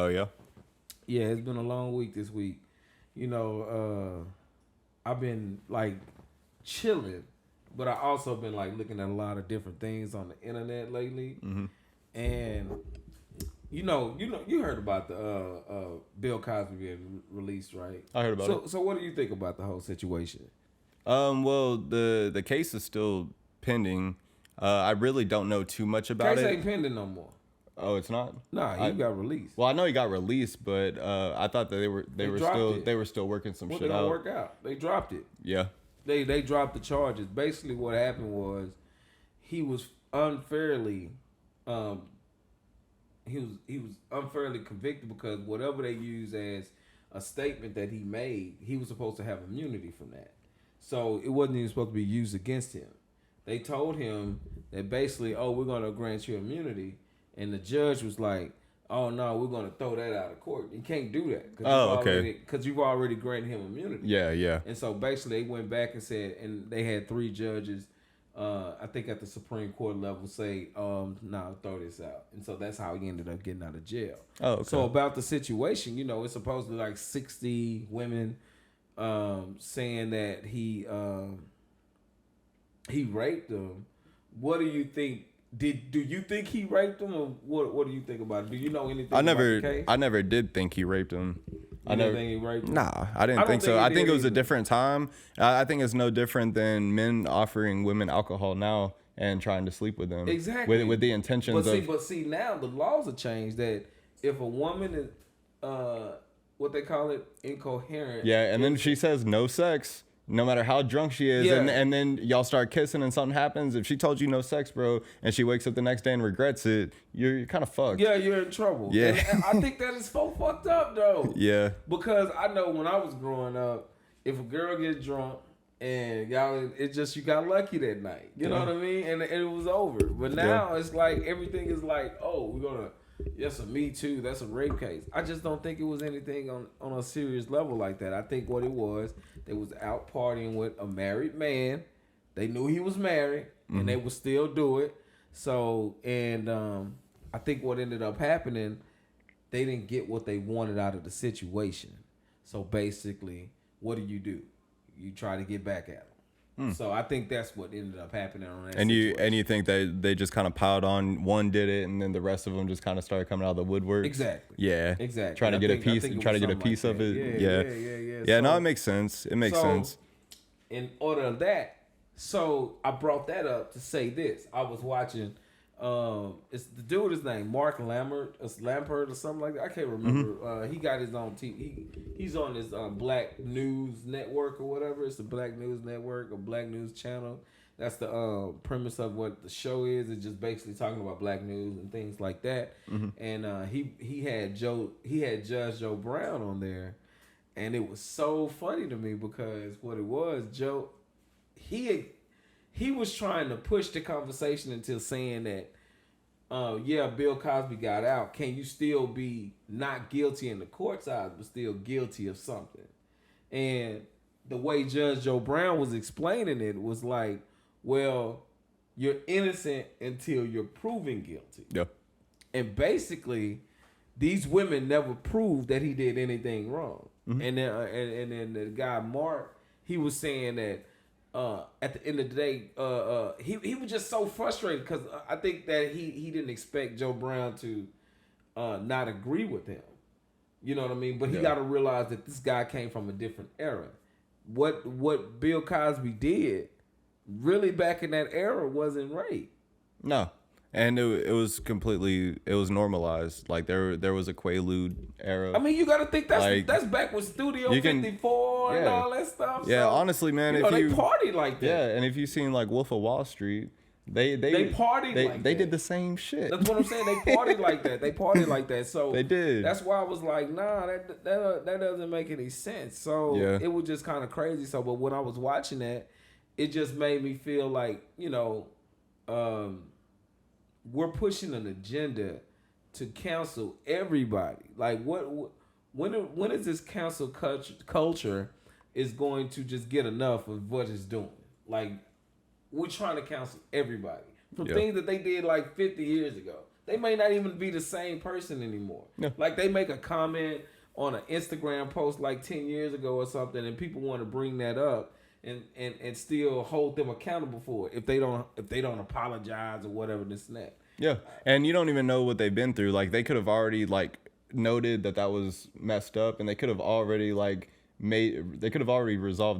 yeah? Yeah, it's been a long week this week. I've been like chilling, but I also been like looking at a lot of different things on the internet lately. Mm-hmm. And you heard about the Bill Cosby being released, right? I heard about it. So what do you think about the whole situation? Well, the case is still pending. I really don't know too much about Case it. ain't pending no more. Oh, it's not. Nah, he got released. Well, I know he got released, but I thought that they were still working some shit They gonna out. work out. They dropped it. Yeah. They dropped the charges. Basically, what happened was he was unfairly he was unfairly convicted because whatever they use as a statement that he made, he was supposed to have immunity from that. So it wasn't even supposed to be used against him. They told him that basically, oh, we're gonna grant you immunity, and the judge was like, oh no, we're gonna throw that out of court. You can't do that because you've already granted him immunity. Yeah. And so basically, they went back and said, and they had 3 judges, I think at the Supreme Court level, say, no, throw this out. And so that's how he ended up getting out of jail. Oh, okay. So about the situation, it's supposedly like 60 women saying that he raped them. What do you think? Do you think he raped them, or what do you think about it? Do you know anything about the case? I never did think he raped him. I never think he raped him? Nah, I didn't think so. I think it was a different time. I think it's no different than men offering women alcohol now and trying to sleep with them. Exactly. With the intentions But see, now the laws have changed that if a woman is, what they call it, incoherent. Yeah, and then she says no sex. No matter how drunk she is, and then y'all start kissing and something happens. If she told you no sex, bro, and she wakes up the next day and regrets it, you're kind of fucked. Yeah, you're in trouble. Yeah. And I think that is so fucked up, though. Yeah. Because I know when I was growing up, if a girl gets drunk and you got lucky that night. You know what I mean? And it was over. But now it's like everything is like, oh, that's a Me Too. That's a rape case. I just don't think it was anything on a serious level like that. I think what it was, they was out partying with a married man. They knew he was married, and they would still do it. So, and I think what ended up happening, they didn't get what they wanted out of the situation. So basically, what do? You try to get back at them. So I think that's what ended up happening on that situation. You think that they just kind of piled on, one did it, and then the rest of them just kind of started coming out of the woodwork. Exactly. Yeah. Exactly. Trying to get a piece of it. Yeah. No, it makes sense. It makes sense. In order of that, so I brought that up to say this. I was watching. It's the dude. His name Mark Lampert or something like that. I can't remember. He got his own TV. He's on this Black News Network or whatever. It's the Black News Network or Black News Channel. That's the premise of what the show is. It's just basically talking about black news and things like that. And he had Judge Joe Brown on there, and it was so funny to me because what it was, Joe, he was trying to push the conversation into saying that, Bill Cosby got out. Can you still be not guilty in the court's eyes, but still guilty of something? And the way Judge Joe Brown was explaining it was like, well, you're innocent until you're proven guilty. Yeah. And basically, these women never proved that he did anything wrong. And then the guy Mark, he was saying that at the end of the day, he was just so frustrated because I think that he didn't expect Joe Brown to not agree with him. You know what I mean? But he got to realize that this guy came from a different era. What Bill Cosby did, really back in that era, wasn't rape. No. And it was normalized. Like there was a Quaalude era. I mean, you got to think that's back with Studio 54 and all that stuff. Yeah, so, honestly, man, if they partied like that. Yeah, and if you've seen like Wolf of Wall Street, they partied like that. They did the same shit. That's what I'm saying. They partied like that. They partied like that. So they did. That's why I was like, nah, that doesn't make any sense. So it was just kind of crazy. So, but when I was watching that, it just made me feel like, we're pushing an agenda to cancel everybody. Like, when is this cancel culture is going to just get enough of what it's doing? Like, we're trying to cancel everybody from things that they did like 50 years ago. they may not even be the same person anymore. Yeah. Like they make a comment on an Instagram post like 10 years ago or something, and people want to bring that up and still hold them accountable for it if they don't apologize or whatever, this and that. Yeah, and you don't even know what they've been through. Like they could have already like noted that was messed up, and they could have already resolved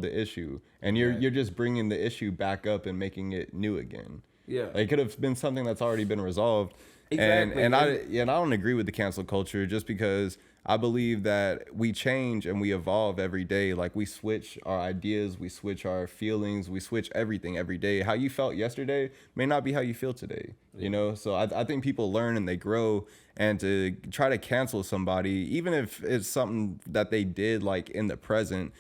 the issue, and you're just bringing the issue back up and making it new again. Yeah, it could have been something that's already been resolved. Exactly. And I don't agree with the cancel culture, just because I believe that we change and we evolve every day. Like we switch our ideas, we switch our feelings, we switch everything every day. How you felt yesterday may not be how you feel today, you know? So I think people learn and they grow, and to try to cancel somebody, even if it's something that they did like in the present,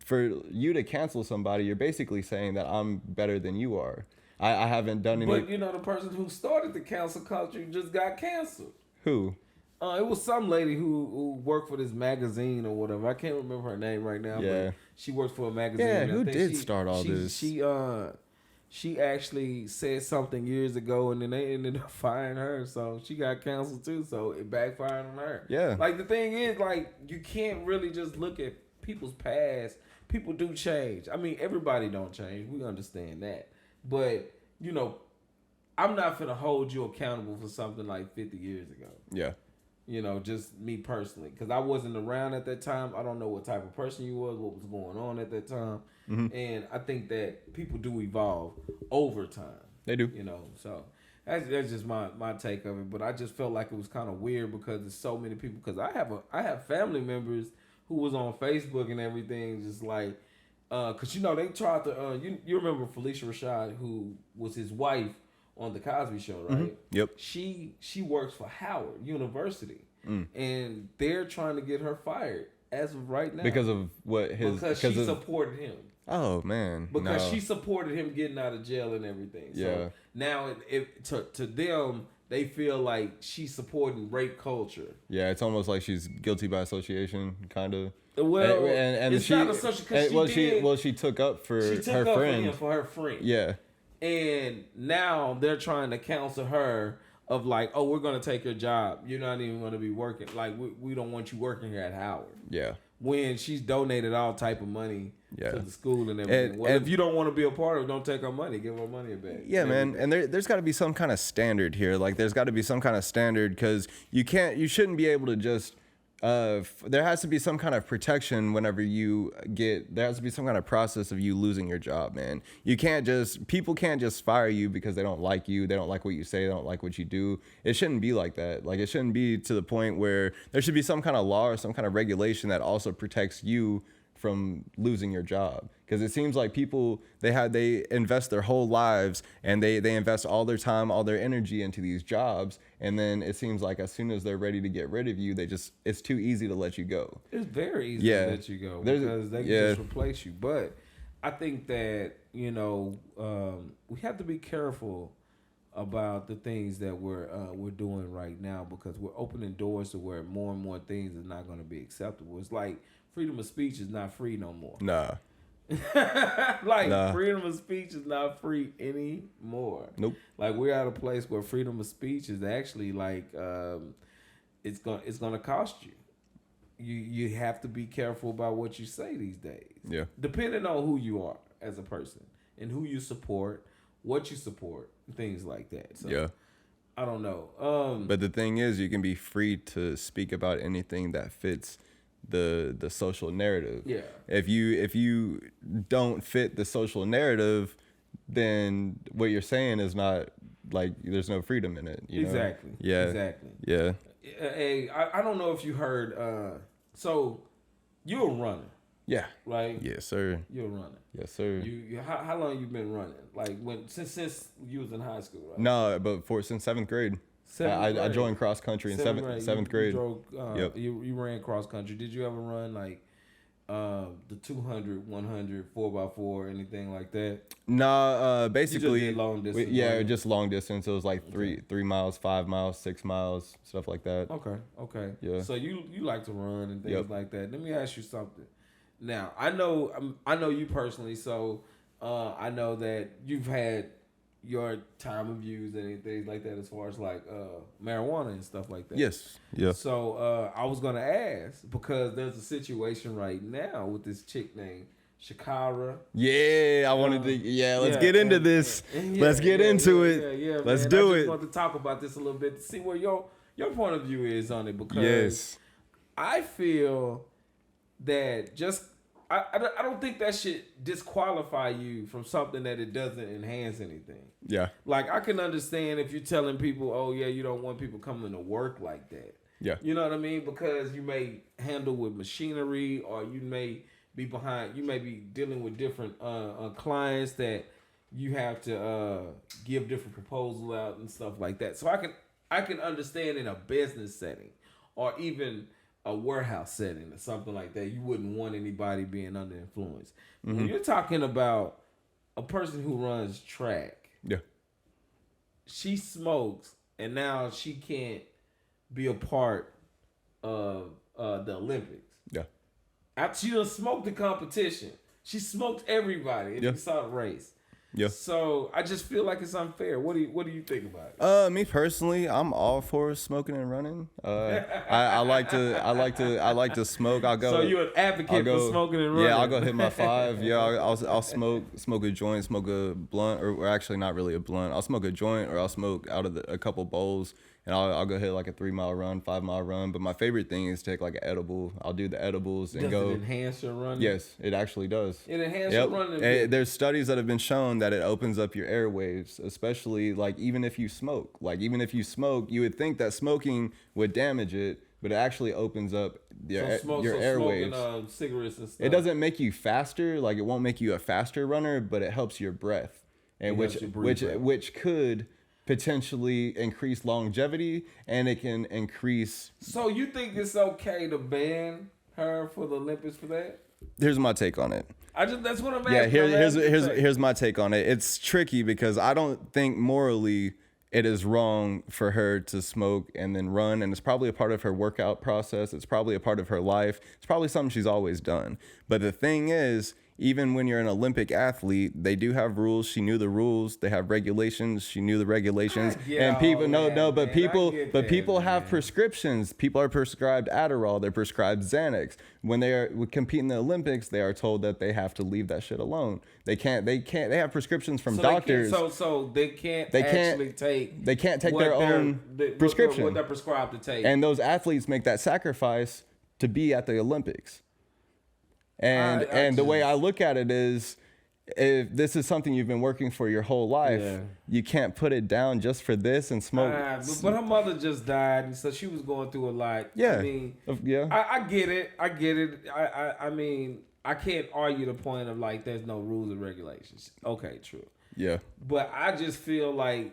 for you to cancel somebody, you're basically saying that I'm better than you are. I haven't done any. But you know, the person who started the cancel culture just got canceled. Who? It was some lady who worked for this magazine or whatever. I can't remember her name right now. Yeah. But she worked for a magazine. Yeah, who did start all this? She actually said something years ago, and then they ended up firing her. So she got canceled too. So it backfired on her. Yeah. Like the thing is, like you can't really just look at people's past. People do change. I mean, everybody don't change. We understand that. But you know, I'm not finna hold you accountable for something like 50 years ago. Yeah. You know, just me personally, because I wasn't around at that time. I don't know what type of person you was, what was going on at that time. Mm-hmm. And I think that people do evolve over time. They do. You know, so that's just my take of it. But I just felt like it was kind of weird because there's so many people. Because I have family members who was on Facebook and everything, just like, because you know they tried to. You remember Felicia Rashad, who was his wife on the Cosby Show, right? Mm-hmm. Yep. She works for Howard University, and they're trying to get her fired as of right now because of what his because she supported him. Oh man, because she supported him getting out of jail and everything. So yeah. Now to them, they feel like she's supporting rape culture. Yeah, it's almost like she's guilty by association, kind of. Well, and it's not association. She took up for her friend. For her friend. Yeah. And now they're trying to counsel her of like, oh, we're going to take your job. You're not even going to be working. Like, we don't want you working here at Howard. Yeah. When she's donated all type of money to the school and everything. Well, if you don't want to be a part of it, don't take her money. Give her money back. Yeah, man. And there's got to be some kind of standard here. Like, there's got to be some kind of standard, because you shouldn't be able to just... there has to be some kind of protection whenever there has to be some kind of process of you losing your job, man. People can't just fire you because they don't like you. They don't like what you say. They don't like what you do. It shouldn't be like that. Like, it shouldn't be to the point where there should be some kind of law or some kind of regulation that also protects you from losing your job. Because it seems like people, they invest their whole lives, and they invest all their time, all their energy into these jobs, and then it seems like as soon as they're ready to get rid of you, it's too easy to let you go. It's very easy to let you go because they can just replace you. But I think that, you know, we have to be careful about the things that we're doing right now, because we're opening doors to where more and more things is not going to be acceptable. It's like freedom of speech is not free no more. Nah. Freedom of speech is not free anymore. Nope. Like, we're at a place where freedom of speech is actually like it's gonna cost you. You have to be careful about what you say these days. Yeah. Depending on who you are as a person and who you support, what you support, things like that. So yeah. I don't know. But the thing is, you can be free to speak about anything that fits the social narrative. Yeah. If you don't fit the social narrative, then what you're saying is not, like, there's no freedom in it. Exactly. Know? Yeah. Exactly. Yeah. Hey, I don't know if you heard. So you're a runner. Yeah. Right. Yes, sir. You're a runner. Yes, sir. You how long you been running? Like, since you was in high school, right? No, but since seventh grade. I joined cross country in seventh grade. Yep. You ran cross country. Did you ever run like the 200, 100, 4x4, anything like that? Nah, basically you just did long distance. Just long distance. It was like 3 miles, 5 miles, 6 miles, stuff like that. Okay. Yeah. So you like to run and things like that. Let me ask you something. Now, I know you personally, so I know that you've had your time of use and things like that, as far as like marijuana and stuff like that. Yes. Yeah. So I was gonna ask because there's a situation right now with this chick named Shakira. Yeah, I wanted to. Yeah, let's get into this. Let's get into it. Yeah, let's man. do I it. just want to talk about this a little bit to see where your point of view is on it, because Yes. I feel that just I don't think that should disqualify you from something that it doesn't enhance anything. Yeah. Like, I can understand if you're telling people, oh yeah, you don't want people coming to work like that. Yeah. You know what I mean? Because you may handle with machinery, or you may be behind, you may be dealing with different clients that you have to give different proposals out and stuff like that. So I can understand in a business setting, or even a warehouse setting or something like that, you wouldn't want anybody being under influence. Mm-hmm. When you're talking about a person who runs track, yeah, she smokes, and now she can't be a part of the Olympics. Yeah. She done smoked the competition. She smoked everybody if you saw the race. Yeah. So I just feel like it's unfair. What do you think about it? Me personally, I'm all for smoking and running. I like to smoke. I'll go. So you're an advocate for smoking and running? Yeah, I'll go hit my 5. Yeah, I'll smoke a joint, smoke a blunt, or actually not really a blunt. I'll smoke a joint, or I'll smoke out of a couple bowls. And I'll go hit like a 3-mile run, 5-mile run. But my favorite thing is take like an edible. I'll do the edibles and go. Does it enhance your running? Yes, it actually does. It enhances your running. There's studies that have been shown that it opens up your airwaves, especially like even if you smoke. Like even if you smoke, you would think that smoking would damage it, but it actually opens up your airwaves. Smoking cigarettes and stuff. It doesn't make you faster. Like it won't make you a faster runner, but it helps your breath, and which could potentially increase longevity, and it can increase. So you think it's okay to ban her for the Olympics for that? Here's my take on it. That's what I'm asking. Yeah, here's my take on it. It's tricky because I don't think morally it is wrong for her to smoke and then run, and it's probably a part of her workout process. It's probably a part of her life. It's probably something she's always done. But the thing is, even when you're an Olympic athlete, they do have rules. She knew the rules. They have regulations. She knew the regulations. And people, people have prescriptions. People are prescribed Adderall. They're prescribed Xanax. When they are compete in the Olympics, they are told that they have to leave that shit alone. They have prescriptions from doctors. They can't take their own prescription. What they're prescribed to take. And those athletes make that sacrifice to be at the Olympics. And the way I look at it is, if this is something you've been working for your whole life, you can't put it down just for this and smoke. But her mother just died, and so she was going through a lot. Yeah. I mean, yeah. I get it. I mean, I can't argue the point of like there's no rules and regulations. Okay, true. Yeah. But I just feel like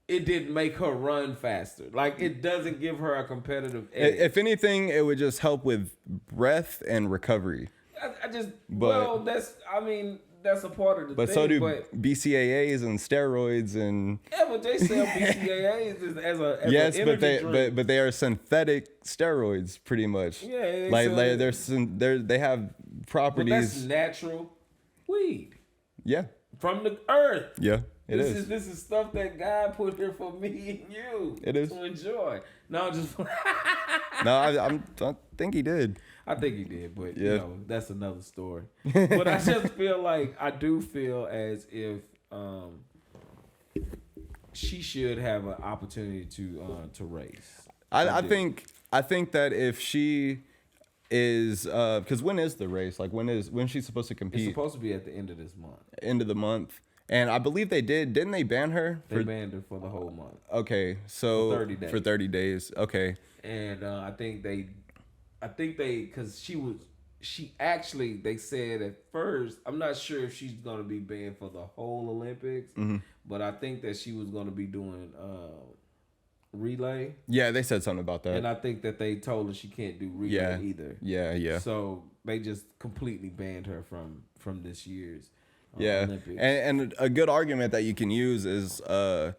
it didn't make her run faster. Like, it doesn't give her a competitive edge. If anything, it would just help with breath and recovery. That's a part of the thing. But so do BCAAs and steroids and. Yeah, but they sell BCAAs as an energy drink. but they are synthetic steroids, pretty much. Yeah, they have properties. But that's natural weed. Yeah. From the earth. Yeah. This is stuff that God put here for me and you. It is. To enjoy. No, just. I think he did. I think he did, but you know, that's another story. But I just feel like I do feel as if she should have an opportunity to race. I think that if she is because when is the race? Like when she's supposed to compete? It's supposed to be at the end of this month. End of the month. And I believe they didn't they ban her? They banned her for the whole month. Okay, so for 30 days. For 30 days. Okay. And I think they, because they said at first, I'm not sure if she's going to be banned for the whole Olympics, but I think that she was going to be doing relay. Yeah, they said something about that. And I think that they told her she can't do relay either. Yeah. So they just completely banned her from this year's Olympics. And a good argument that you can use is that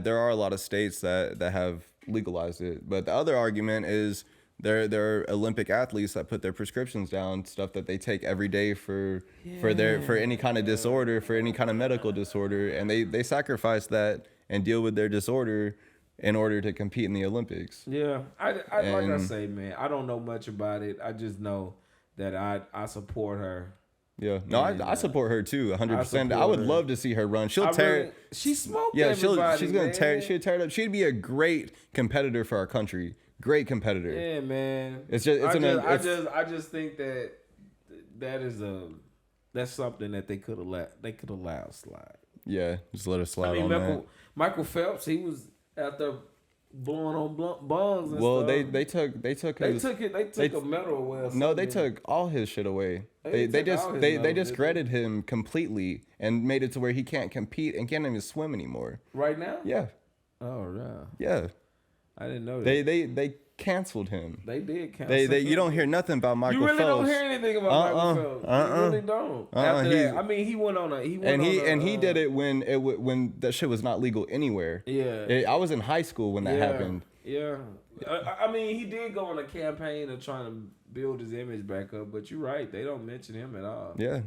there are a lot of states that have legalized it. But the other argument is there are Olympic athletes that put their prescriptions down, stuff that they take every day for any kind of disorder, for any kind of medical disorder, and they sacrifice that and deal with their disorder in order to compete in the Olympics. Yeah, I like I say, man, I don't know much about it. I just know that I support her. Yeah, no, I support her too, 100%. I would love to see her run. She'll tear. She smoked everybody. She's gonna tear. She'd tear it up. She'd be a great competitor for our country. Great competitor. Yeah, man. I just think that's something that they could allow slide. Yeah, just let her slide. I mean, on Michael Phelps, he was out there blowing on bongs. And well, stuff. they took a medal away. No, they took all his shit away. They discredited him completely and made it to where he can't compete and can't even swim anymore. Right now? Yeah. Oh, yeah. Yeah. I didn't know that. They canceled him. They did cancel him. You don't hear nothing about Michael Phelps. You really don't hear anything about Michael Phelps. You really don't. After that, I mean, he went on a he did it when that shit was not legal anywhere. Yeah. I was in high school when that happened. Yeah. I mean, he did go on a campaign of trying to build his image back up, but you're right. They don't mention him at all. Yeah.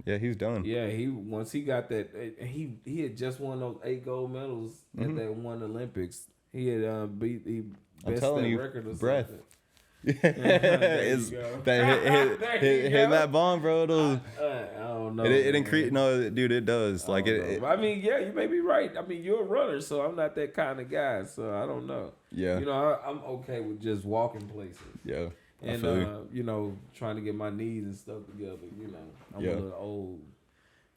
Yeah, he's done. Yeah, once he got that, he had just won those 8 gold medals at that one Olympics. He had beat the best record or breath. something. It's hitting that bomb, bro. I don't know. It increase. No, dude, it does. Like it. I mean, yeah, you may be right. I mean, you're a runner, so I'm not that kind of guy. So I don't know. Yeah. You know, I'm okay with just walking places. Yeah. And you know, trying to get my knees and stuff together. You know, I'm a little old.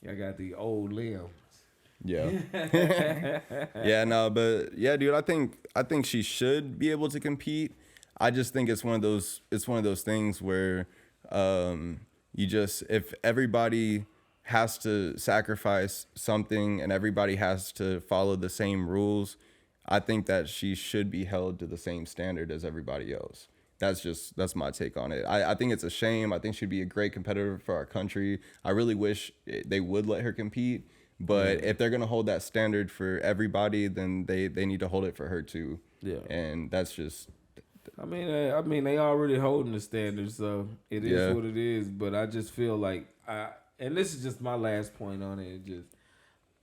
I got the old limbs. Yeah. Yeah, no, but yeah, dude, I think she should be able to compete. I just think it's one of those things where if everybody has to sacrifice something and everybody has to follow the same rules, I think that she should be held to the same standard as everybody else. That's my take on it. I think it's a shame. I think she'd be a great competitor for our country. I really wish they would let her compete. But if they're going to hold that standard for everybody, then they need to hold it for her too. Yeah. And that's just... I mean, they already holding the standard, so it is what it is. But I just feel like... and this is just my last point on it.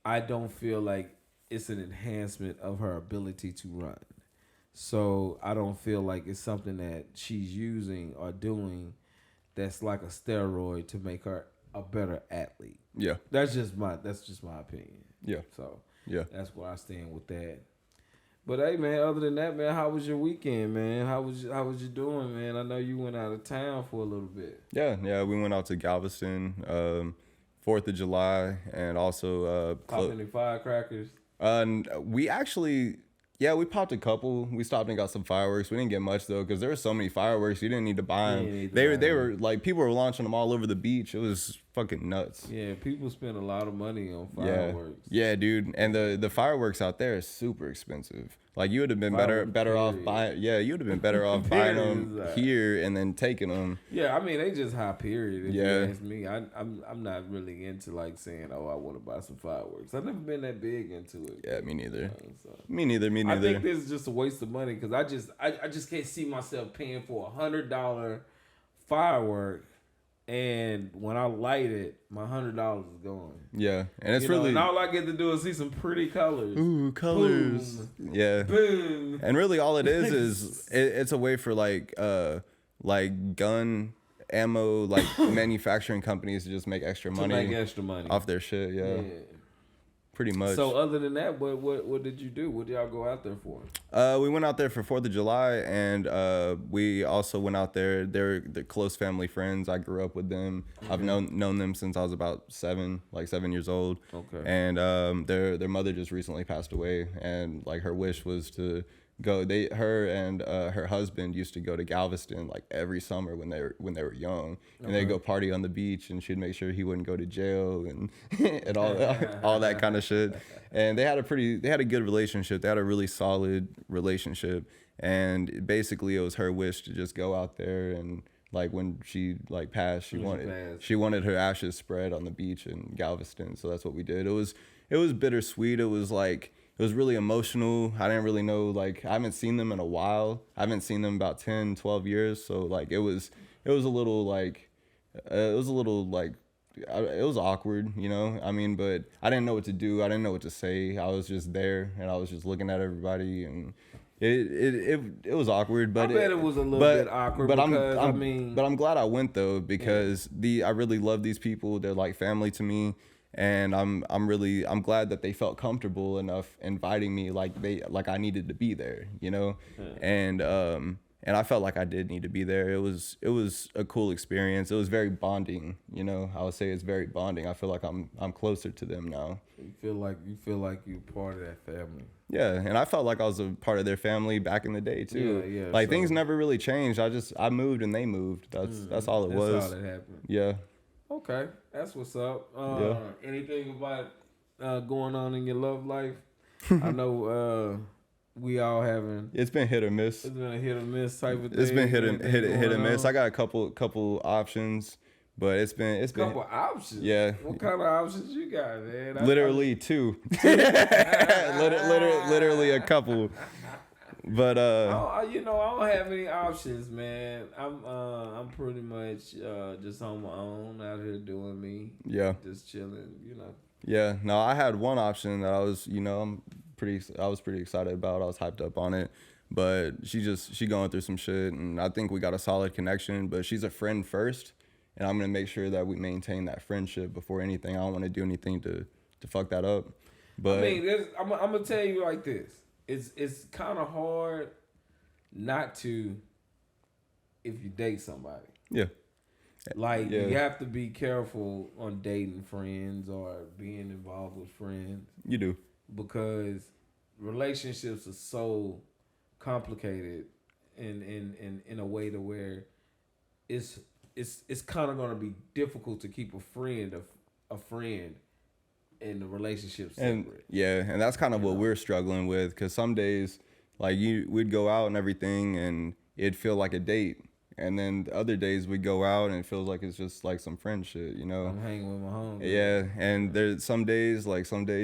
I don't feel like it's an enhancement of her ability to run. So I don't feel like it's something that she's using or doing that's like a steroid to make her a better athlete. Yeah. That's just my opinion. Yeah. So yeah, that's where I stand with that. But hey, man, other than that, man, how was your weekend, man? How was you doing, man? I know you went out of town for a little bit. Yeah, we went out to Galveston, 4th of July, and also popped any firecrackers. We popped a couple. We stopped and got some fireworks. We didn't get much though, because there were so many fireworks. You didn't need to buy them. They were like, people were launching them all over the beach. It was fucking nuts. Yeah, people spend a lot of money on fireworks. Yeah, dude. And the fireworks out there is super expensive. Like you would have been better off buying. Yeah, you would have been better off buying them here and then taking them. Yeah, I mean they just high period. If you ask me, I'm not really into like saying, oh, I want to buy some fireworks. I've never been that big into it. Yeah, me neither. So. Me neither. I think this is just a waste of money because I just can't see myself paying for $100 firework. And when I light it, my $100 is gone. Yeah, and it's really... and all I get to do is see some pretty colors. Ooh, colors. Boom. Yeah. Boom. And really all it is it's a way for like gun ammo, like manufacturing companies to just make extra money. Off their shit, yeah. Pretty much. So other than that, what did you do? What did y'all go out there for? We went out there for 4th of July, and we also went out there. They're close family friends. I grew up with them. Mm-hmm. I've known them since I was about 7 years old. Okay. And their mother just recently passed away, and like her wish was to go. Her and her husband used to go to Galveston like every summer when they were young, and they'd go party on the beach, and she'd make sure he wouldn't go to jail and and all that kind of shit. And they had a good relationship. They had a really solid relationship, and basically it was her wish to just go out there and like when she like passed, she wanted her ashes spread on the beach in Galveston. So that's what we did. It was bittersweet. It was like was really emotional. I didn't really know, like, I haven't seen them in a while. I haven't seen them about 10, 12 years. So like it was a little like it was a little like it was awkward, you know. I mean, but I didn't know what to do. I didn't know what to say. I was just there and I was just looking at everybody, and it was awkward. But I bet it was a little bit awkward. But But I'm glad I went though, because I really love these people. They're like family to me. And I'm glad that they felt comfortable enough inviting me, like I needed to be there, you know. And I felt like I did need to be there. It was a cool experience. It was very bonding, you know. I would say it's very bonding. I feel like I'm closer to them now. You feel like you're part of that family. Yeah, and I felt like I was a part of their family back in the day too. Yeah. Like things never really changed. I moved and they moved. That's all it was. That's all that happened. Yeah. Okay, that's what's up. Yeah. Anything about going on in your love life? I know we all having. It's been hit or miss. It's been a hit or miss type of thing. It's been hit or miss. I got a couple options, but it's been couple options. Yeah. What kind of options you got, man? Literally two. literally a couple. But I don't have any options, man. I'm pretty much just on my own out here doing me. Yeah. Just chilling, you know. Yeah. No, I had one option that I was, I was pretty excited about. I was hyped up on it. But she going through some shit, and I think we got a solid connection, but she's a friend first, and I'm going to make sure that we maintain that friendship before anything. I don't want to do anything to fuck that up. But I mean, I'm going to tell you like this. It's kind of hard not to if you date somebody. Yeah. Like, you have to be careful on dating friends or being involved with friends. You do. Because relationships are so complicated in a way to where it's kind of going to be difficult to keep a friend in the relationship separate. And that's kind of what we're struggling with, because some days, like, we'd go out and everything and it'd feel like a date, and then the other days we go out and it feels like it's just like some friend shit, you know. I'm hanging with my homies. Yeah, and there's some days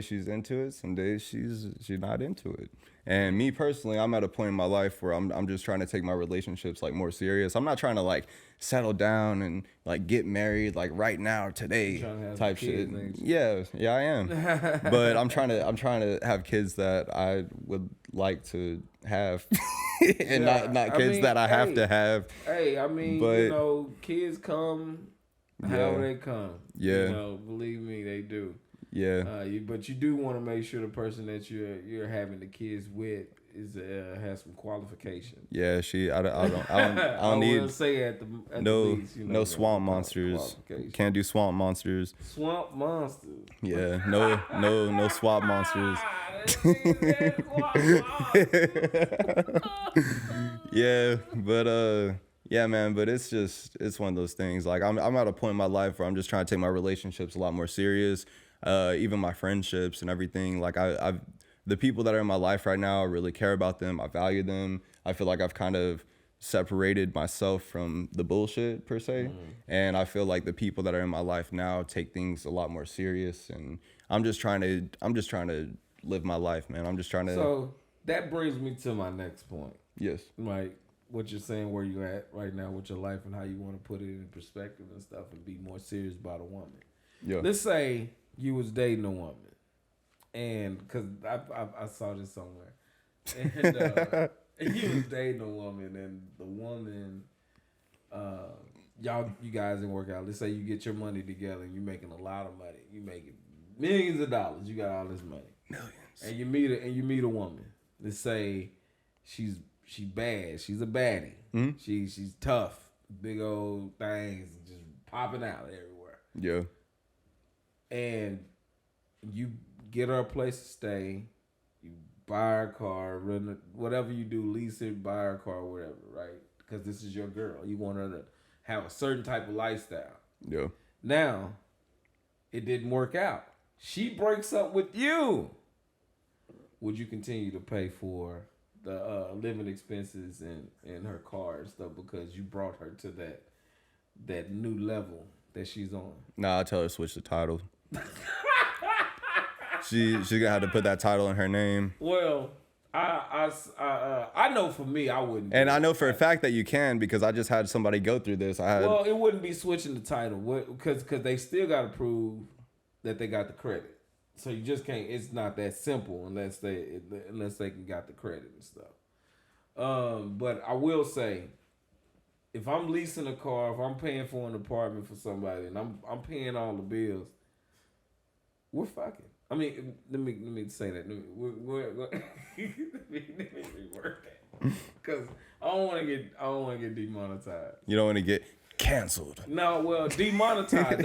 she's into it, some days she's not into it. And me personally, I'm at a point in my life where I'm just trying to take my relationships like more serious. I'm not trying to like settle down and like get married like right now today type shit. Yeah, I am. But I'm trying to have kids that I would like to have, and not kids that I have to have. Hey, I mean, kids come how they come. Yeah. Believe me, they do. Yeah. But you do want to make sure the person that you're having the kids with has some qualifications. Yeah, I don't need say at the least, no swamp monsters. Can't do swamp monsters. Swamp monsters. Yeah, no swamp monsters. Yeah, but yeah, man, but it's one of those things. Like I'm at a point in my life where I'm just trying to take my relationships a lot more serious. Even my friendships and everything. Like the people that are in my life right now, I really care about them. I value them. I feel like I've kind of separated myself from the bullshit per se. And I feel like the people that are in my life now take things a lot more serious. And I'm just trying to live my life, man. I'm just trying to. So that brings me to my next point. Yes. Like what you're saying, where you're at right now with your life and how you want to put it in perspective and stuff and be more serious about a woman. Yeah. Let's say you was dating a woman, and because I saw this somewhere, and you was dating a woman, and the woman, you guys didn't work out. Let's say you get your money together, and you're making a lot of money. You making millions of dollars. You got all this money, millions, and you meet a woman. Let's say she's bad. She's a baddie. Mm-hmm. She's tough. Big old things just popping out everywhere. Yeah. And you get her a place to stay, you buy her a car, rent it, whatever you do, lease it, buy her a car, whatever, right? Because this is your girl. You want her to have a certain type of lifestyle. Yeah. Now, it didn't work out. She breaks up with you. Would you continue to pay for the living expenses and her car and stuff because you brought her to that new level that she's on? Nah, I tell her to switch the title. she's gonna have to put that title in her name. Well, I know for me, I wouldn't. And I know for a fact that you can because I just had somebody go through this. Well, it wouldn't be switching the title because they still got to prove that they got the credit. So you just can't. It's not that simple unless they got the credit and stuff. But I will say, if I'm leasing a car, if I'm paying for an apartment for somebody, and I'm paying all the bills, we're fucking. I mean, let me say that. Let me reword that because I don't want to get demonetized. You don't want to get canceled. No, well, demonetized. I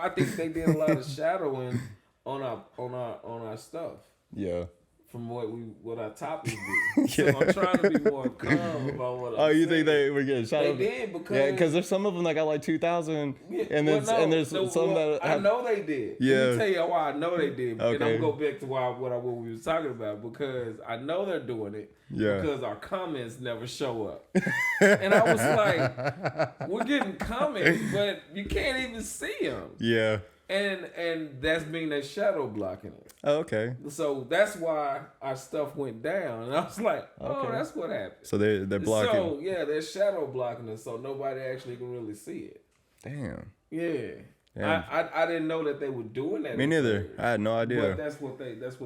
think they did a lot of shadowing on our stuff. Yeah. From what our topics do. So I'm trying to be more calm about what I'm saying. You think they were getting shadowed? They did because there's some of them that got like 2,000, and there's some that I know they did. Yeah. Let me tell you why I know they did, okay. and I'm gonna go back to what we was talking about because I know they're doing it. Yeah. Because our comments never show up, and I was like, we're getting comments, but you can't even see them. Yeah. And that's mean they're shadow blocking it. Oh, okay. So that's why our stuff went down. And I was like, okay. That's what happened. So they're blocking. So yeah, they're shadow blocking it so nobody actually can really see it. Damn. Yeah. I didn't know that they were doing that. Me neither. I had no idea. But that's what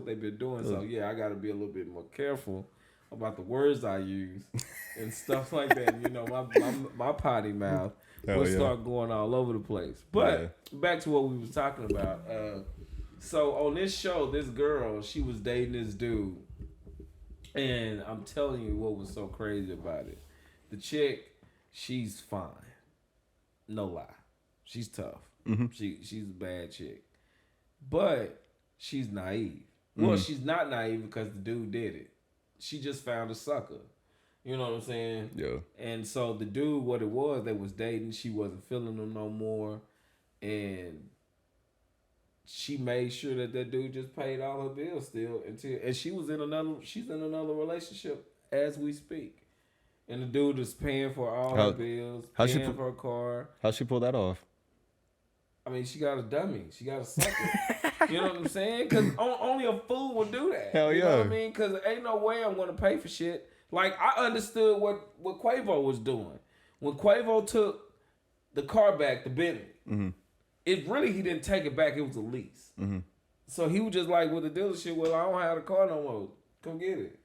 they've been doing. So yeah, I gotta be a little bit more careful about the words I use and stuff like that. My potty mouth will start going all over the place. But back to what we was talking about. So on this show, this girl, she was dating this dude. And I'm telling you what was so crazy about it. The chick, she's fine. No lie. She's tough. Mm-hmm. She's a bad chick. But she's naive. Well, she's not naive because the dude did it. She just found a sucker. You know what I'm saying? Yeah. And so the dude, what it was, they was dating. She wasn't feeling him no more. And she made sure that dude just paid all her bills still and she's in another relationship as we speak. And the dude is paying for all her bills, paying for her car. How'd she pull that off? I mean, she got a dummy. She got a sucker. You know what I'm saying? Because only a fool would do that. Hell yeah. You know what I mean? Because ain't no way I'm going to pay for shit. Like, I understood what Quavo was doing. When Quavo took the car back, the Bentley, he didn't take it back. It was a lease. Mm-hmm. So he was just like, with the dealership, well, I don't have the car no more. Come get it.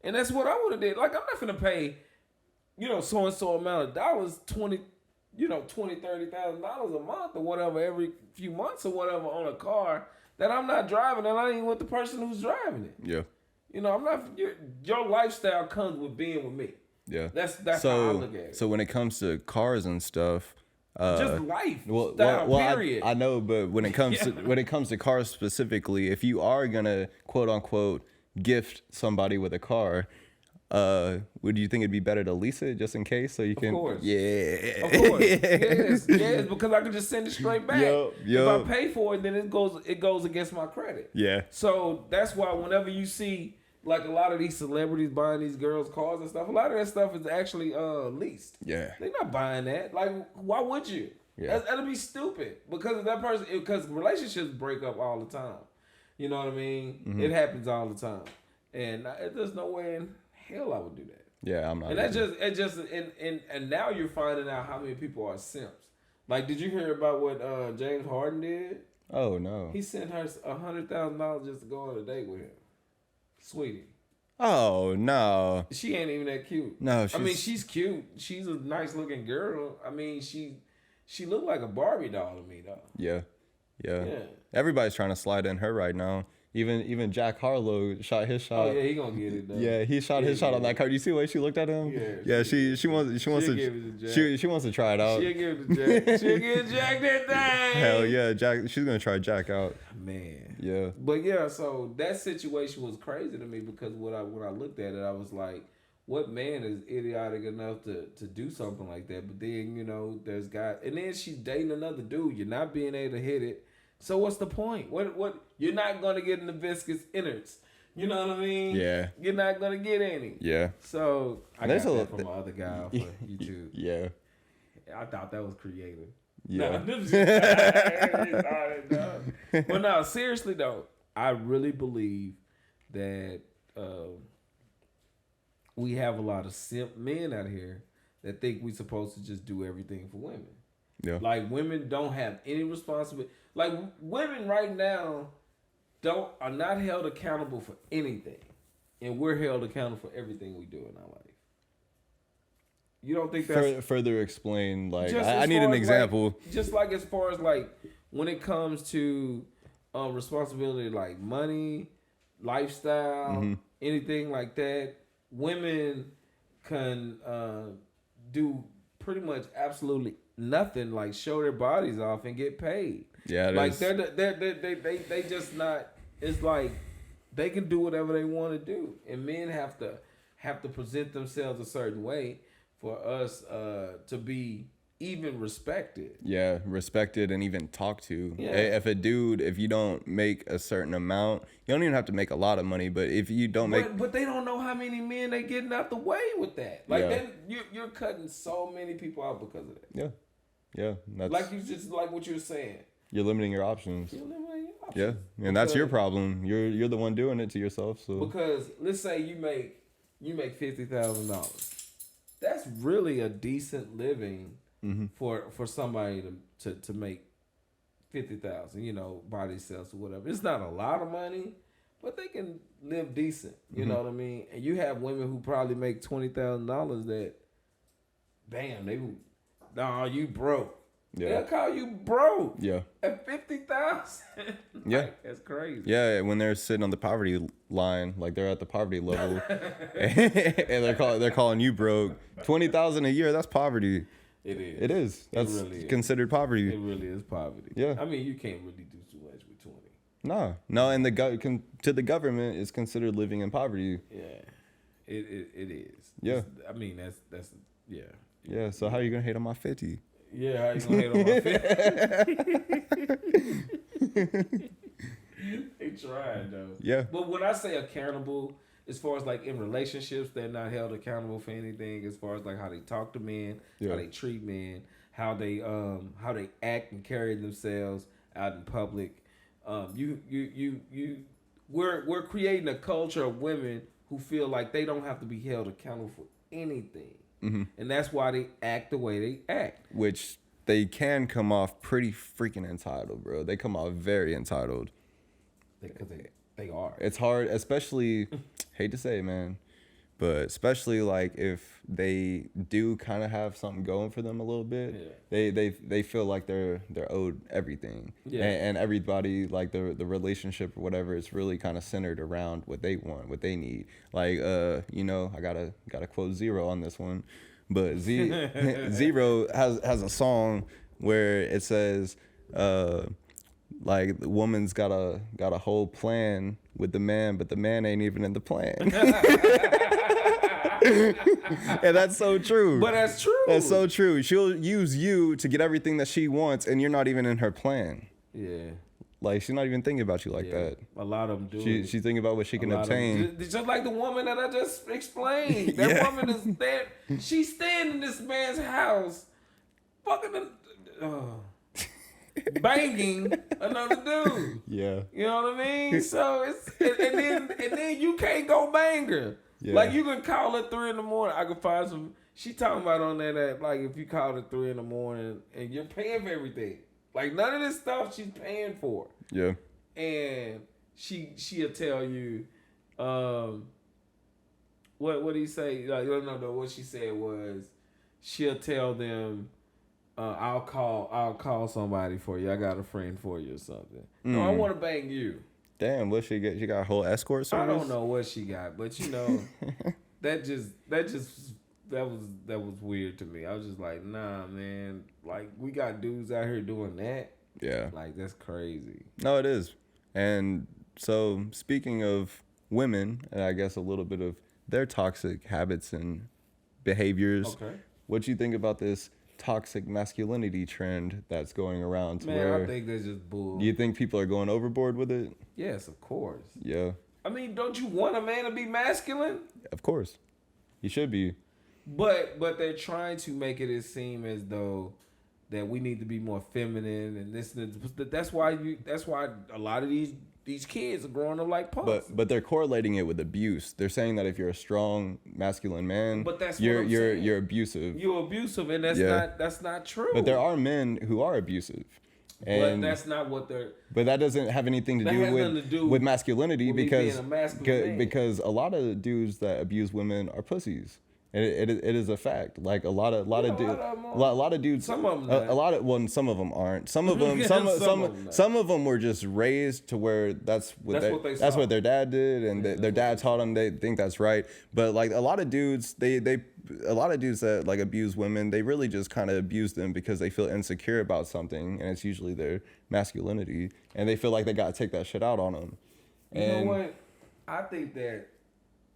And that's what I would have did. Like, I'm not going to pay, so-and-so amount of dollars, $20,000, $30,000 a month or whatever, every few months or whatever on a car that I'm not driving and I ain't with the person who's driving it. Yeah. I'm not, your lifestyle comes with being with me. Yeah. That's how I look at it. So when it comes to cars and stuff, just life, period. I know, but when it comes to cars specifically, if you are gonna quote unquote gift somebody with a car, would you think it'd be better to lease it just in case so you can? Of course. Yeah. Of course. Yes, because I can just send it straight back. Yep. If I pay for it, then it goes against my credit. Yeah. So that's why whenever you see like a lot of these celebrities buying these girls' cars and stuff, a lot of that stuff is actually leased. Yeah. They're not buying that. Like, why would you? Yeah. That'll be stupid because of that person. Because relationships break up all the time. You know what I mean? Mm-hmm. It happens all the time, and there's no way in hell I would do that. Yeah, I'm not. And and now you're finding out how many people are simps. Like, did you hear about what James Harden did? Oh no. He sent her $100,000 just to go on a date with him. Sweetie. Oh no. She ain't even that cute. No, she's cute. She's a nice looking girl. I mean, she looked like a Barbie doll to me though. Yeah. Everybody's trying to slide in her right now. Even Jack Harlow shot his shot. Oh yeah, he gonna get it though. Yeah, he shot his shot on that card. You see the way she looked at him? Yeah. She wants to try it out. She'll give it to Jack. She'll give Jack that thing. Hell yeah, Jack. She's gonna try Jack out. Man. Yeah. But yeah, so that situation was crazy to me because when I looked at it, I was like, what man is idiotic enough to do something like that? But then there's guys, and then she's dating another dude. You're not being able to hit it. So what's the point? What you're not gonna get in the viscous innards. You know what I mean? Yeah. You're not gonna get any. Yeah. So I got that from my other guy off of YouTube. Yeah. I thought that was creative. Yeah. But no, seriously though, I really believe that we have a lot of simp men out here that think we supposed to just do everything for women. Yeah. Like women don't have any responsibility. Like women right now are not held accountable for anything, and we're held accountable for everything we do in our life. You don't think that's further explain? Like I need an example. Like, just like as far as like when it comes to responsibility, like money, lifestyle, anything like that, women can do pretty much absolutely nothing. Like show their bodies off and get paid. Yeah, like they just not. It's like they can do whatever they want to do, and men have to present themselves a certain way for us to be even respected. Yeah, respected and even talked to. Yeah. If you don't make a certain amount, you don't even have to make a lot of money, but if you don't but they don't know how many men they getting out the way with that. Like you're cutting so many people out because of that. Yeah. That's like you just like what you were saying. You're limiting your options. Yeah, and that's your problem. You're the one doing it to yourself. So because let's say you make $50,000, that's really a decent living for somebody to make $50,000. You know, by themselves or whatever. It's not a lot of money, but they can live decent. You know what I mean? And you have women who probably make $20,000 that, damn, you broke. Yeah. They'll call you broke. Yeah. At 50,000. Yeah. That's crazy. Yeah, when they're sitting on the poverty line, like they're at the poverty level, and they're calling you broke. 20,000 a year, that's poverty. It is. It is. That's really considered poverty. It really is poverty. Yeah. I mean, you can't really do too much with 20. No, and to the government, it's considered living in poverty. Yeah. It is. Yeah. I mean, that's yeah. Yeah. So how are you gonna hate on my 50? Yeah, how you gonna hate on my 50? They tried though. Yeah. But when I say accountable, as far as like in relationships, they're not held accountable for anything. As far as like how they talk to men, how they treat men, how they act and carry themselves out in public. We're creating a culture of women who feel like they don't have to be held accountable for anything. And that's why they act the way they act. Which they can come off pretty freaking entitled, bro. They come off very entitled. Because they are. It's hard, especially, hate to say it, man, but especially like if they do kind of have something going for them a little bit, they feel like they're owed everything. Yeah. And everybody, like the relationship or whatever, is really kind of centered around what they want, what they need. Like, I gotta quote Zero on this one, but Zero has a song where it says, like the woman's got a whole plan with the man, but the man ain't even in the plan. And that's so true. But that's true. That's so true. She'll use you to get everything that she wants, and you're not even in her plan. Yeah. Like, she's not even thinking about you like that. A lot of them do. She's thinking about what she can obtain. Just like the woman that I just explained. That woman is there. She's staying in this man's house, fucking banging another dude. Yeah. You know what I mean? So and then you can't go bang her. Yeah. Like you can call at 3 a.m. I can find some. She talking about on that like if you call at 3 a.m. and you're paying for everything. Like none of this stuff she's paying for. Yeah. And she'll tell you, what do you say? Like no. What she said was, she'll tell them, I'll call somebody for you. I got a friend for you or something. No, I want to bang you. Damn, what she got? She got a whole escort service? I don't know what she got, but that was weird to me. I was just like, nah, man. Like we got dudes out here doing that. Yeah. Like that's crazy. No, it is. And so speaking of women, and I guess a little bit of their toxic habits and behaviors. Okay. What do you think about this toxic masculinity trend that's going around? I think that's just bull. Do you think people are going overboard with it? Yes, of course. Yeah. I mean, don't you want a man to be masculine? Of course. You should be. But they're trying to make it seem as though that we need to be more feminine and listen. That's why a lot of these kids are growing up like punks. But they're correlating it with abuse. They're saying that if you're a strong masculine man, but that's you're what I'm saying. you're abusive. You're abusive, and that's not true. But there are men who are abusive. And but that's not what they're. But that doesn't have anything to do with masculinity because a lot of dudes that abuse women are pussies. It is a fact. Like a lot of dudes. Some of them. Some of them aren't. Some of them. Some of them were just raised to where that's what their dad did, and their dad taught them. They think that's right. But like a lot of dudes, a lot of dudes that like abuse women, they really just kind of abuse them because they feel insecure about something, and it's usually their masculinity, and they feel like they gotta take that shit out on them. You know what? I think that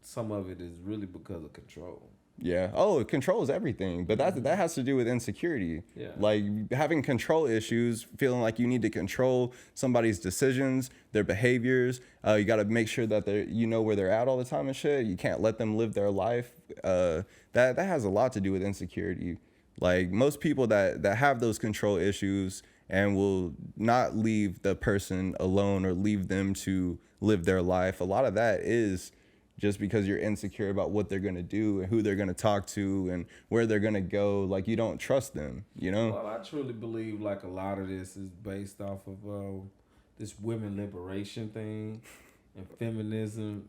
some of it is really because of control. Yeah. Oh, control is everything, but that has to do with insecurity. Yeah. Like having control issues, feeling like you need to control somebody's decisions, their behaviors. You got to make sure that you know where they're at all the time and shit. You can't let them live their life. That has a lot to do with insecurity. Like most people that have those control issues and will not leave the person alone or leave them to live their life. A lot of that is just because you're insecure about what they're going to do and who they're going to talk to and where they're going to go. Like, you don't trust them, you know? Well, I truly believe, like, a lot of this is based off of this women liberation thing and feminism,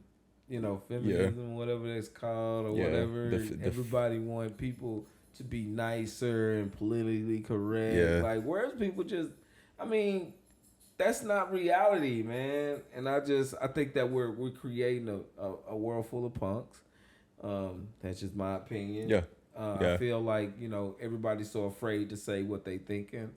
whatever that's called or whatever. Everybody want people to be nicer and politically correct. Yeah. Like, whereas people just, that's not reality, man. And I think that we're creating a world full of punks. That's just my opinion. Yeah. I feel like, everybody's so afraid to say what they thinking.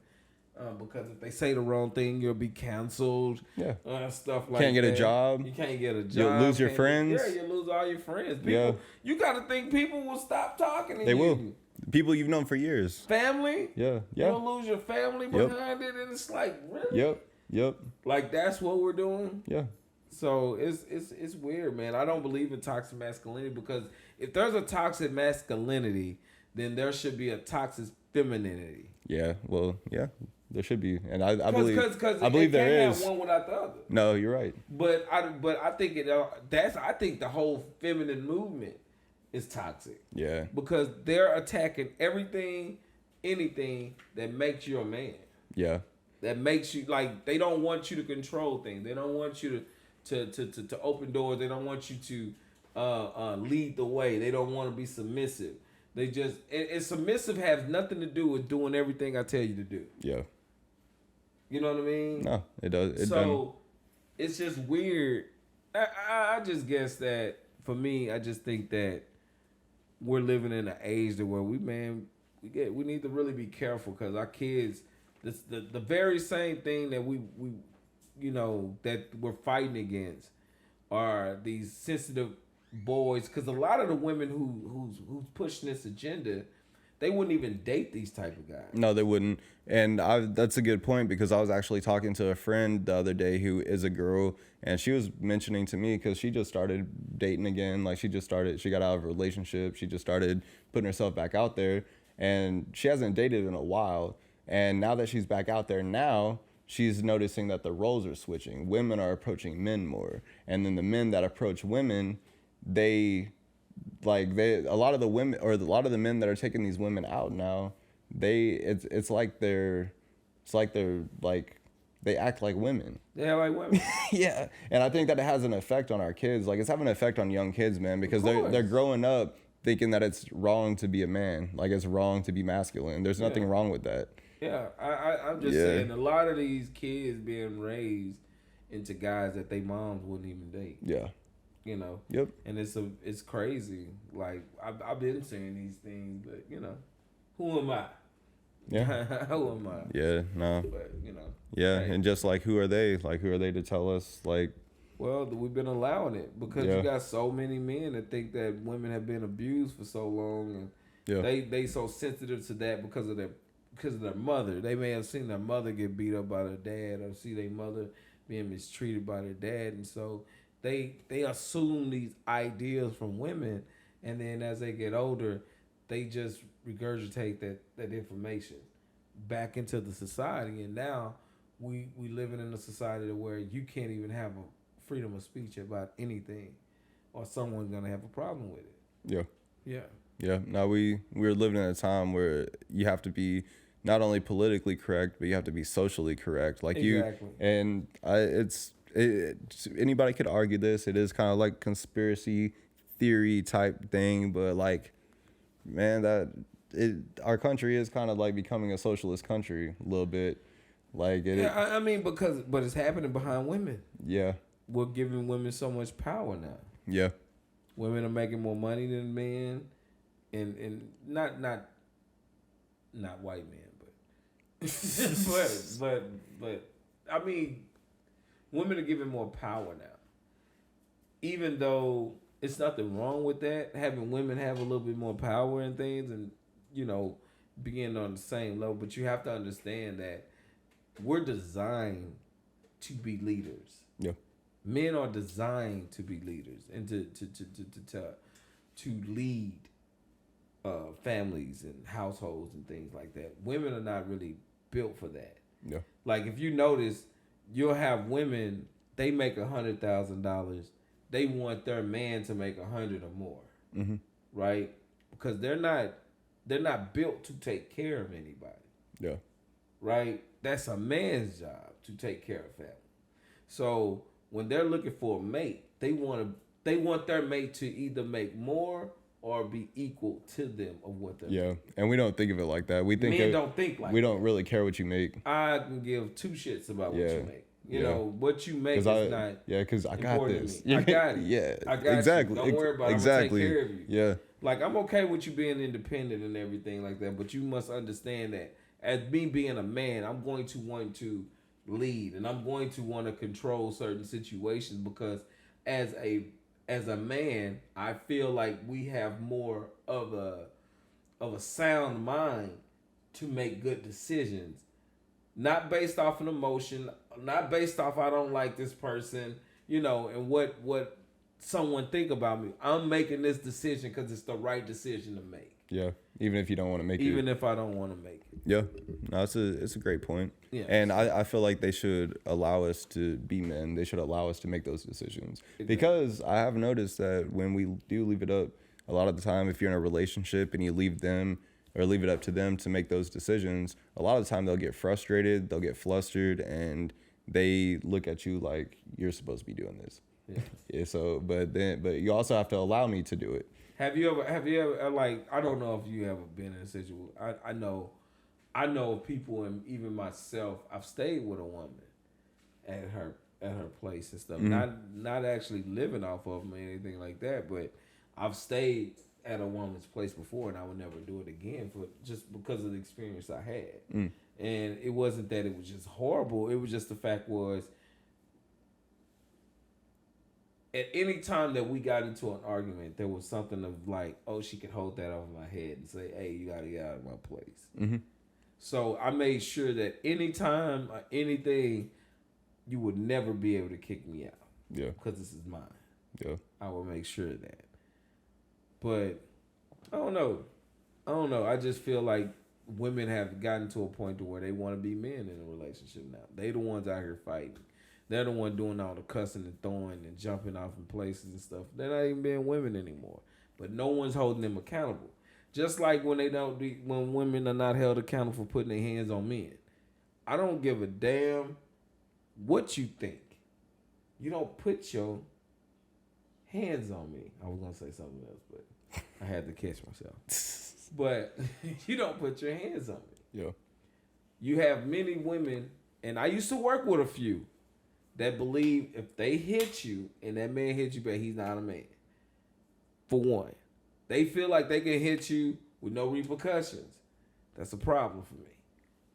Because if they say the wrong thing, you'll be canceled. Yeah. Stuff like that. Can't get a job. You can't get a job. You'll lose your friends. Yeah, you'll lose all your friends. People, you got to think people will stop talking to you. They will. People you've known for years. Family. Yeah. You'll lose your family behind it. And it's like, really? Yep. Like that's what we're doing. Yeah. So it's weird, man. I don't believe in toxic masculinity because if there's a toxic masculinity, then there should be a toxic femininity. Yeah. Well, yeah, there should be, and I believe there is. Have one without the other. No, you're right. But I think I think the whole feminine movement is toxic. Yeah. Because they're attacking anything that makes you a man. Yeah. That makes you like they don't want you to control things. They don't want you to open doors. They don't want you to lead the way. They don't want to be submissive. They just and submissive has nothing to do with doing everything I tell you to do. Yeah. You know what I mean? No, it does. It's just weird. I just guess that for me, I just think that we're living in an age where we need to really be careful because our kids. The very same thing that we that we're fighting against are these sensitive boys because a lot of the women who's pushing this agenda, they wouldn't even date these type of guys. No, they wouldn't. And that's a good point because I was actually talking to a friend the other day who is a girl, and she was mentioning to me because she just started dating again. Like she got out of a relationship. She just started putting herself back out there, and she hasn't dated in a while. And now that she's back out there now, she's noticing that the roles are switching. Women are approaching men more. And then the men that approach women, a lot of the men that are taking these women out now, they act like women. Yeah, like women. Yeah. And I think that it has an effect on our kids. Like it's having an effect on young kids, man, because they're growing up thinking that it's wrong to be a man. Like it's wrong to be masculine. There's nothing wrong with that. Yeah, I'm just saying a lot of these kids being raised into guys that they moms wouldn't even date. Yeah. Yep. And it's crazy. Like I've been saying these things, but who am I? Yeah. Who am I? Yeah. No. But Yeah, hey. And just like who are they? Like who are they to tell us? Like. Well, we've been allowing it because you got so many men that think that women have been abused for so long, and they so sensitive to that because of their mother. They may have seen their mother get beat up by their dad or see their mother being mistreated by their dad. And so they assume these ideas from women. And then as they get older, they just regurgitate that information. back into the society, and now we living in a society where you can't even have a freedom of speech about anything, or someone's gonna have a problem with it. Yeah. Yeah. Yeah. Now we're living in a time where you have to be not only politically correct, but you have to be socially correct. Like Exactly. Anybody could argue this. It is kind of like conspiracy theory type thing, but like, man, our country is kind of like becoming a socialist country a little bit. Like I mean, but it's happening behind women. Yeah. We're giving women so much power now. Yeah. Women are making more money than men, and not white men, but I mean, women are given more power now. Even though it's nothing wrong with that, having women have a little bit more power and things, and being on the same level. But you have to understand that we're designed to be leaders. Yeah. Men are designed to be leaders and to lead families and households and things like that. Women are not really built for that. Yeah. Like if you notice, you'll have women, they make $100,000. They want their man to make 100 or more, mm-hmm. right? Because they're not built to take care of anybody. Yeah. Right? That's a man's job to take care of family. So when they're looking for a mate, they want their mate to either make more or be equal to them of what they're making. And we don't think of it like that. Men don't think like we don't really care what you make. I can give two shits about what you make. You know, what you make is not. Yeah, because I got this. I got it. Yeah, I got exactly. You. Don't worry about it. Exactly. I'm gonna take care of you. Yeah. Like, I'm okay with you being independent and everything like that, but you must understand that as me being a man, I'm going to want to lead, and I'm going to want to control certain situations, because as a man, I feel like we have more of a sound mind to make good decisions. Not based off an emotion, not based off I don't like this person, and what someone think about me. I'm making this decision because it's the right decision to make. Yeah, even if you don't want to make it. Even if I don't want to make it. Yeah, no, it's a great point. Yeah, and I feel like they should allow us to be men. They should allow us to make those decisions. Exactly. Because I have noticed that when we do leave it up, a lot of the time, if you're in a relationship and you leave them or leave it up to them to make those decisions, a lot of the time they'll get frustrated, they'll get flustered, and they look at you like you're supposed to be doing this. Yeah. Yeah. So, but you also have to allow me to do it. Have you ever like, I don't know if you ever been in a situation. I know people, and even myself, I've stayed with a woman at her place and stuff. Mm-hmm. Not actually living off of them or anything like that, but I've stayed at a woman's place before, and I would never do it again just because of the experience I had. Mm. And it wasn't that it was just horrible. It was just the fact was, at any time that we got into an argument, there was something of like, oh, she could hold that over my head and say, hey, you got to get out of my place. Mm-hmm. So I made sure that anytime or anything, you would never be able to kick me out. Yeah. Because this is mine. Yeah. I will make sure of that. But I don't know. I just feel like women have gotten to a point to where they want to be men in a relationship now. They the ones out here fighting. They're the one doing all the cussing and throwing and jumping off in places and stuff. They're not even being women anymore. But no one's holding them accountable. Just like when women are not held accountable for putting their hands on men. I don't give a damn what you think. You don't put your hands on me. I was gonna say something else, but I had to catch myself. But you don't put your hands on me. Yeah. You have many women, and I used to work with a few, that believe if they hit you and that man hit you back, he's not a man. For one. They feel like they can hit you with no repercussions. That's a problem for me.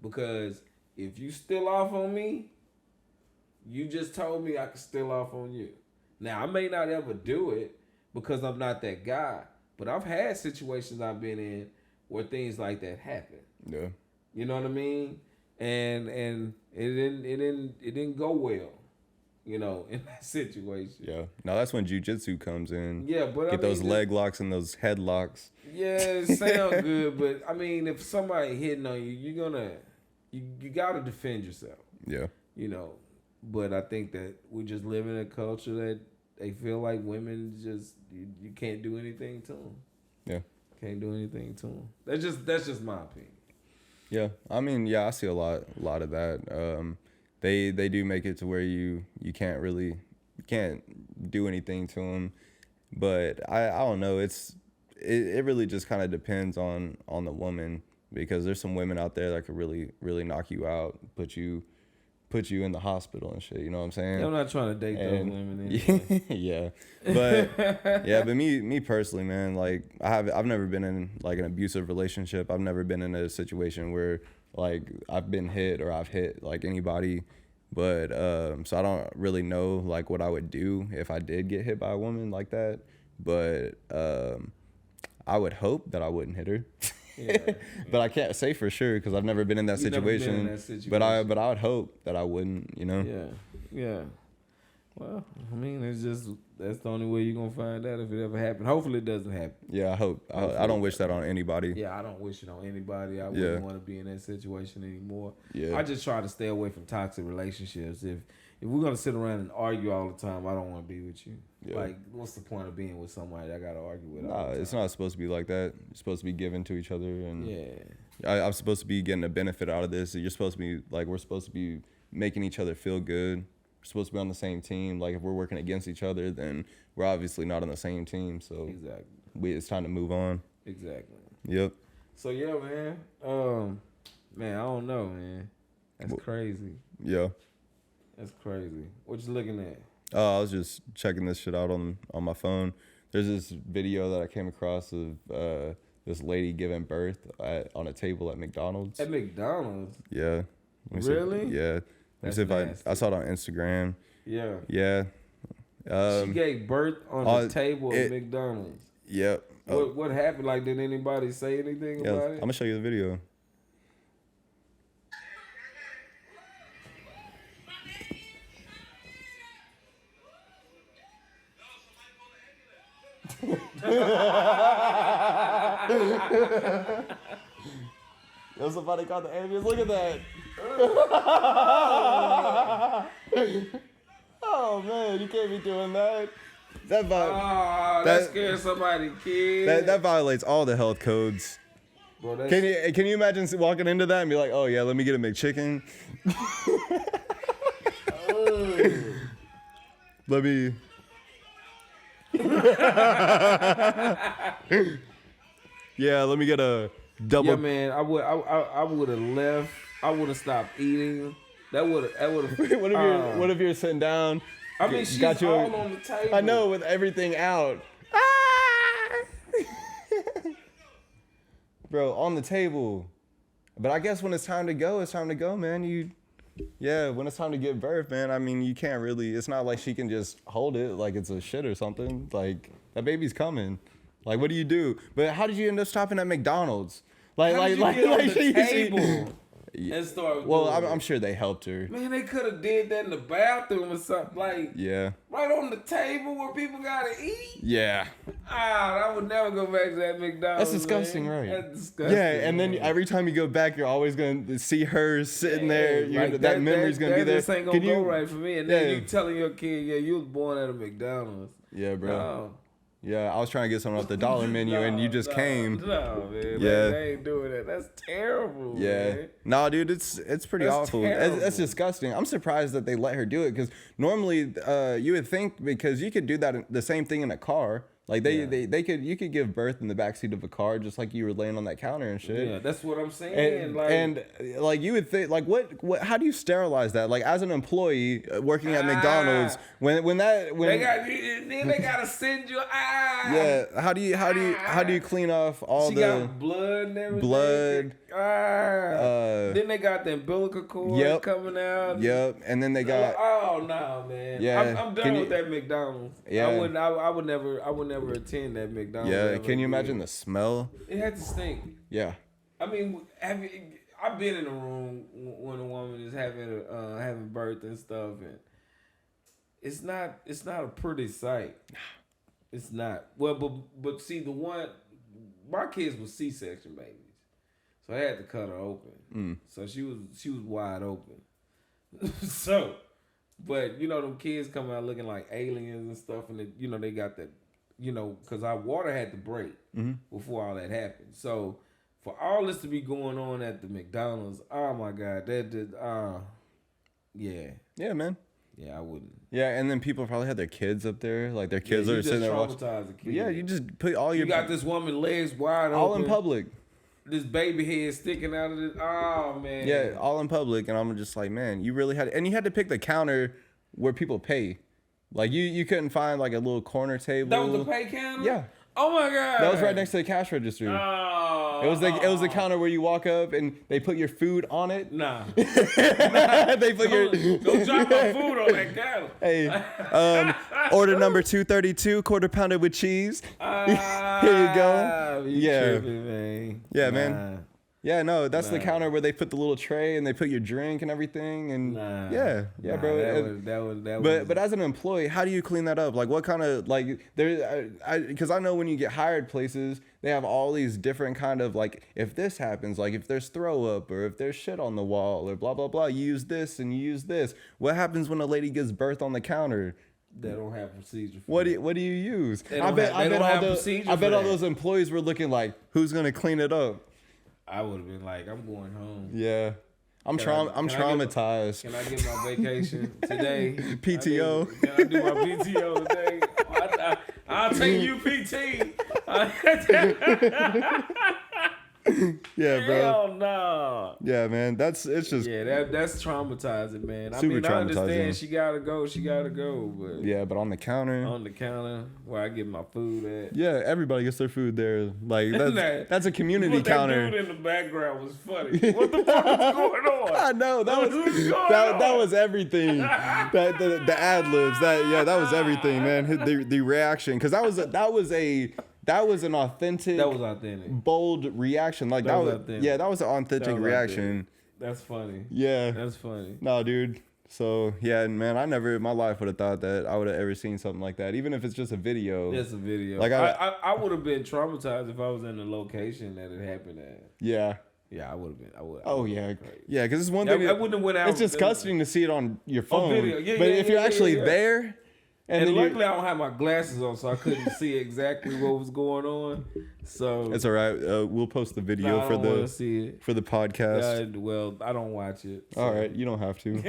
Because if you still off on me, you just told me I could still off on you. Now, I may not ever do it because I'm not that guy, but I've had situations I've been in where things like that happen. Yeah. You know what I mean? And it didn't go well. In that situation. Yeah. Now that's when jiu-jitsu comes in. Yeah, but get those leg locks and those head locks. Yeah, it sounds good, but I mean, if somebody hitting on you, you're gonna you got to defend yourself. Yeah. You know, but I think that we just live in a culture that they feel like women just you can't do anything to them. Yeah. Can't do anything to them. That's just my opinion. Yeah, I mean, yeah, I see a lot of that. They do make it to where you can't do anything to them, but I don't know. It really just kind of depends on the woman, because there's some women out there that could really knock you out, put you in the hospital and shit. You know what I'm saying? Yeah, I'm not trying to date those women. Anyway. Yeah, but me personally, man, like I've never been in like an abusive relationship. I've never been in a situation where like I've been hit or I've hit like anybody. But so I don't really know like what I would do if I did get hit by a woman like that. But I would hope that I wouldn't hit her. Yeah. But I can't say for sure because I've never been in that situation. But I would hope that I wouldn't, you know. Yeah. Well, I mean, that's the only way you're gonna find out if it ever happened. Hopefully, it doesn't happen. Yeah, I hope. I don't wish that on anybody. Yeah, I don't wish it on anybody. I wouldn't want to be in that situation anymore. Yeah. I just try to stay away from toxic relationships. If we're gonna sit around and argue all the time, I don't want to be with you. Yeah. Like, what's the point of being with somebody I gotta argue with? Nah, it's not supposed to be like that. You're supposed to be giving to each other, and yeah, I'm supposed to be getting a benefit out of this. You're supposed to be like, we're supposed to be making each other feel good. We're supposed to be on the same team. Like, if we're working against each other, then we're obviously not on the same team. So exactly, it's time to move on. Exactly. Yep. So yeah, man. Man, I don't know, man. That's crazy. Yeah. That's crazy. What you looking at? I was just checking this shit out on my phone. There's this video that I came across of this lady giving birth on a table at McDonald's. At McDonald's? Yeah. Really? Yeah. Let me see if I saw it on Instagram. Yeah. Yeah. She gave birth on the table at McDonald's. Yep. What happened? Like, did anybody say anything about it? I'm gonna show you the video. Yo, somebody called the ambulance. Look at that. Oh man, you can't be doing that. That scared somebody, kid. That violates all the health codes. Bro, can you imagine walking into that and be like, oh yeah, let me get a McChicken. Let me. Yeah, let me get a double. Yeah, man, I would have left. I would have stopped eating. That would have. What if you're sitting down? I mean, she's all on the table. I know, with everything out. Bro, on the table. But I guess when it's time to go, man. When it's time to give birth, man, I mean, you can't really, it's not like she can just hold it like it's a shit or something. Like, that baby's coming. Like, what do you do? But how did you end up stopping at McDonald's? Like, how did you get on the table? And start. Well, I'm sure they helped her. Man, they could have did that in the bathroom or something. Like, right on the table where people gotta eat. Yeah. I would never go back to that McDonald's. That's disgusting, man. right? That's disgusting. Yeah, and then every time you go back, you're always gonna see her sitting there. Like that memory's gonna be there. This ain't gonna go right for me. And then you telling your kid, you was born at a McDonald's. Yeah, bro. No. Yeah, I was trying to get something off the dollar menu, and you just came. No, man. Yeah, they ain't doing that. That's terrible. Yeah, man. Nah, dude, it's pretty awful. It's disgusting. I'm surprised that they let her do it because normally, you would think because you could do that the same thing in a car. Like you could give birth in the backseat of a car just like you were laying on that counter and shit. Yeah, that's what I'm saying. And like you would think, like what? How do you sterilize that? Like as an employee working at McDonald's, when they gotta send you. Yeah, how do you clean off all she got blood and everything? Blood. Then they got the umbilical cord coming out. Yep, and then they got. Oh no, man. Yeah, I'm done with that McDonald's. Yeah, I would never attend that McDonald's. Yeah, can you imagine the smell? It had to stink. Yeah. I mean, I've been in a room when a woman is having birth and stuff, and it's not a pretty sight. It's not. Well, but see, my kids were C-section babies, So I had to cut her open. So she was wide open. So, but you know them kids come out looking like aliens and stuff, and you know they got that, you know, because our water had to break before all that happened. So for all this to be going on at the McDonald's, oh my God, Yeah, man. Yeah, I wouldn't. Yeah, and then people probably had their kids up there, like their kids are sitting there watching. The kid. Yeah, you just put all your. You got this woman legs wide open, all in public. This baby head sticking out of this. Oh man. Yeah, all in public, and I'm just like, man, you really had, and you had to pick the counter where people pay. Like you couldn't find like a little corner table. That was the pay counter. Yeah. Oh my God. That was right next to the cash register. Oh. It was the counter where you walk up and they put your food on it. Nah. They put don't drop my food on that counter. Hey, order number 232, quarter pounder with cheese. Here you go. Tripping, man. Yeah, man. Yeah, no, that's the counter where they put the little tray and they put your drink and everything, and bro. That was. But as an employee, how do you clean that up? Like, what kind of like there? Because I know when you get hired places, they have all these different kind of like, if this happens, like if there's throw up or if there's shit on the wall or blah blah blah, you use this and you use this. What happens when a lady gives birth on the counter? They don't have procedure. What do you use? I bet all those employees were looking like, who's gonna clean it up? I would have been like, I'm going home. Yeah. I'm traumatized. Can I get my vacation today? PTO. Can I do my PTO today? I'll take you PT. Yeah, bro. Hell no. Yeah, man. It's just that's traumatizing, man. Super I understand traumatizing. she gotta go, but yeah, but on the counter where I get my food at. Yeah, everybody gets their food there. Like that's a community counter. That dude in the background was funny. What the fuck is going on? I know that was everything. The ad libs. That was everything, man. The reaction, because that was an authentic. That was authentic. Bold reaction. Like that was authentic. Yeah, that was an authentic reaction. That's funny. Yeah. That's funny. No, dude. So yeah, man, I never in my life would have thought that I would have ever seen something like that, even if it's just a video. It's a video. Like I would have been traumatized if I was in the location that it happened at. Yeah. Yeah, I would have been. Oh yeah, yeah. Because it's one thing. I wouldn't have went out. It's disgusting to see it on your phone. Video. Yeah, but if you're actually there. And luckily, I don't have my glasses on, so I couldn't see exactly what was going on. So it's all right. We'll post the video for the podcast. Well, I don't watch it. So. All right, you don't have to.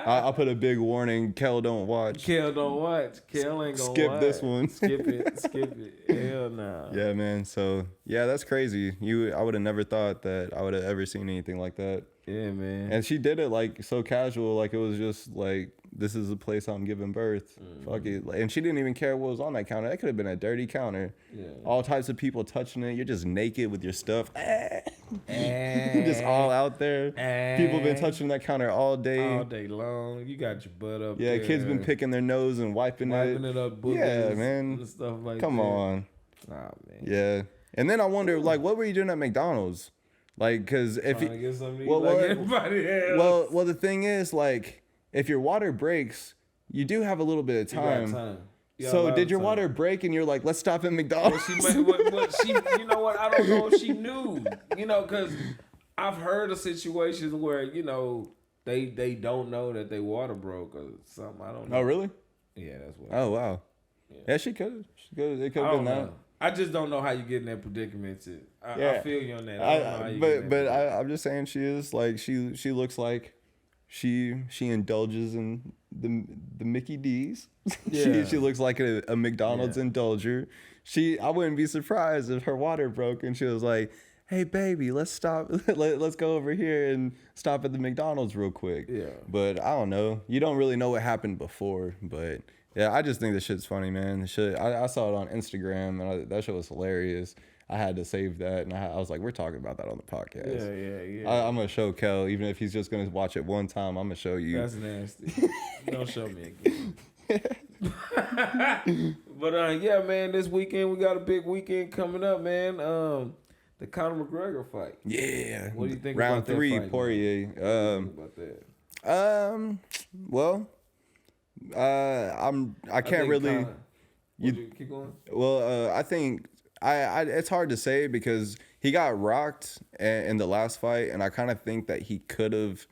I'll put a big warning. Kel, don't watch. Kel, don't watch. Kel ain't gonna skip watch. This one. Skip it. Hell no. Yeah, man. So yeah, that's crazy. I would have never thought that I would have ever seen anything like that. Yeah, man. And she did it like so casual, like it was just like, this is the place I'm giving birth. Fuck it. And she didn't even care what was on that counter. That could have been a dirty counter. Yeah. All types of people touching it. You're just naked with your stuff. Just all out there. People been touching that counter all day. All day long. You got your butt up there. there. Kids been picking their nose and wiping it up. Yeah, man. And stuff like Come on. Nah, man. Yeah. And then I wonder, like, what were you doing at McDonald's? Like, because if you... to get something to eat like everybody else. Well, the thing is, like... If your water breaks, you do have a little bit of time. So did your water break and you're like, let's stop at McDonald's? You know what? I don't know if she knew. You know, because I've heard of situations where, you know, they don't know that their water broke or something. I don't know. Oh, really? Yeah, that's what. Oh, wow. Yeah, she could have. It could have been that. I just don't know how you get in that predicament. I feel you on that. But I'm just saying she is like, she looks like she indulges in the Mickey D's. Yeah. she looks like a McDonald's indulger. I wouldn't be surprised if her water broke and she was like, hey baby, let's stop. Let's go over here and stop at the McDonald's real quick. Yeah. But I don't know. You don't really know what happened before. But yeah, I just think this shit's funny, man. The shit, I saw it on Instagram and that shit was hilarious. I had to save that, and I was like, we're talking about that on the podcast. Yeah. I'm going to show Kel, even if he's just going to watch it one time, I'm going to show you. That's nasty. Don't show me again. But, yeah, man, this weekend, we got a big weekend coming up, man. The Conor McGregor fight. Yeah. What do you think Round about that 3, fight, Poirier. What do you think about that? Well, I can't really... You keep going? Well, I think... it's hard to say because he got rocked in the last fight, and I kind of think that he could have.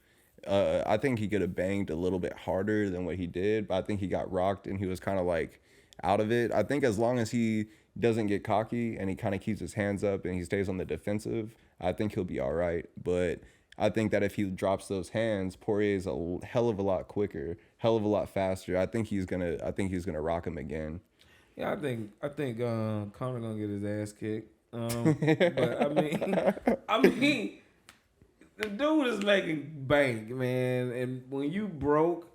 I think he could have banged a little bit harder than what he did, but I think he got rocked and he was kind of like out of it. I think as long as he doesn't get cocky and he kind of keeps his hands up and he stays on the defensive, I think he'll be all right. But I think that if he drops those hands, Poirier's a hell of a lot quicker, hell of a lot faster. I think he's gonna rock him again. Yeah, I think Conor gonna get his ass kicked. But I mean, the dude is making bank, man. And when you broke,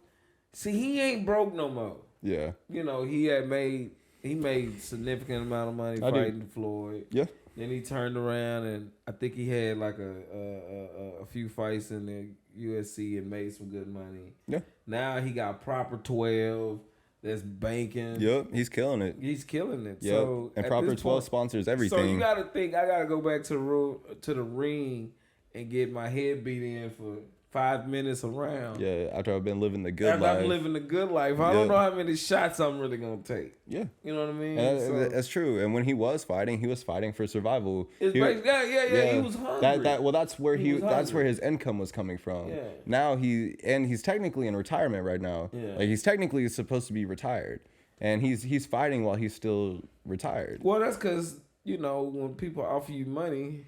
see, he ain't broke no more. Yeah. You know, he made significant amount of money fighting Floyd. Yeah. Then he turned around and I think he had like a few fights in the UFC and made some good money. Yeah. Now he got Proper 12 that's banking. Yep, he's killing it. He's killing it. Yep. So and Proper 12 sponsors everything. So you got to think I got to go back to the ring and get my head beat in for 5 minutes around. Yeah, after I've been living the good life. After I'm living the good life. I don't know how many shots I'm really going to take. Yeah. You know what I mean? That's true. And when he was fighting for survival. He was hungry. That's where that's where his income was coming from. Yeah. Now he's technically in retirement right now. Yeah. Like he's technically supposed to be retired. And he's fighting while he's still retired. Well, that's because, when people offer you money,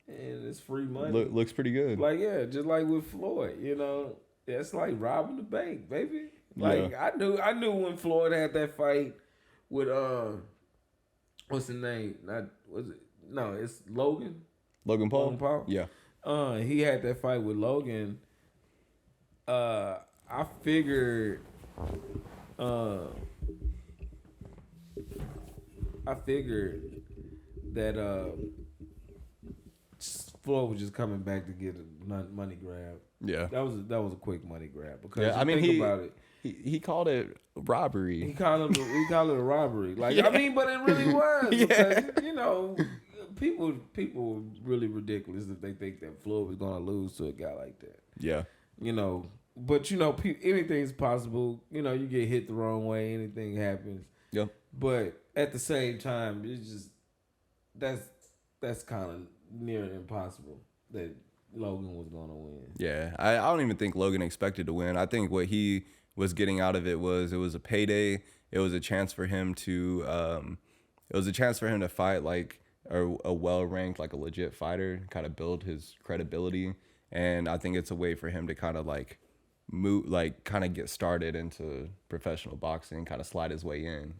and it's free money. Looks pretty good. Like, yeah, just like with Floyd, it's like robbing the bank, baby. Like, yeah. I knew when Floyd had that fight with, what's the name? It's Logan. Logan Paul? Logan Paul? Yeah. He had that fight with Logan. I figured that, Floyd was just coming back to get a money grab. Yeah, that was a quick money grab because think about it. He called it robbery. He called it a robbery. Like but it really was. Because, people really ridiculous if they think that Floyd was gonna lose to a guy like that. Yeah, but anything's possible. You get hit the wrong way, anything happens. Yeah, but at the same time, it's just that's kind of near impossible that Logan was going to win. Yeah, I don't even think Logan expected to win. I think what he was getting out of it was a payday. It was a chance for him to fight like a well-ranked, like a legit fighter, kind of build his credibility. And I think it's a way for him to kind of like move, like kind of get started into professional boxing, kind of slide his way in,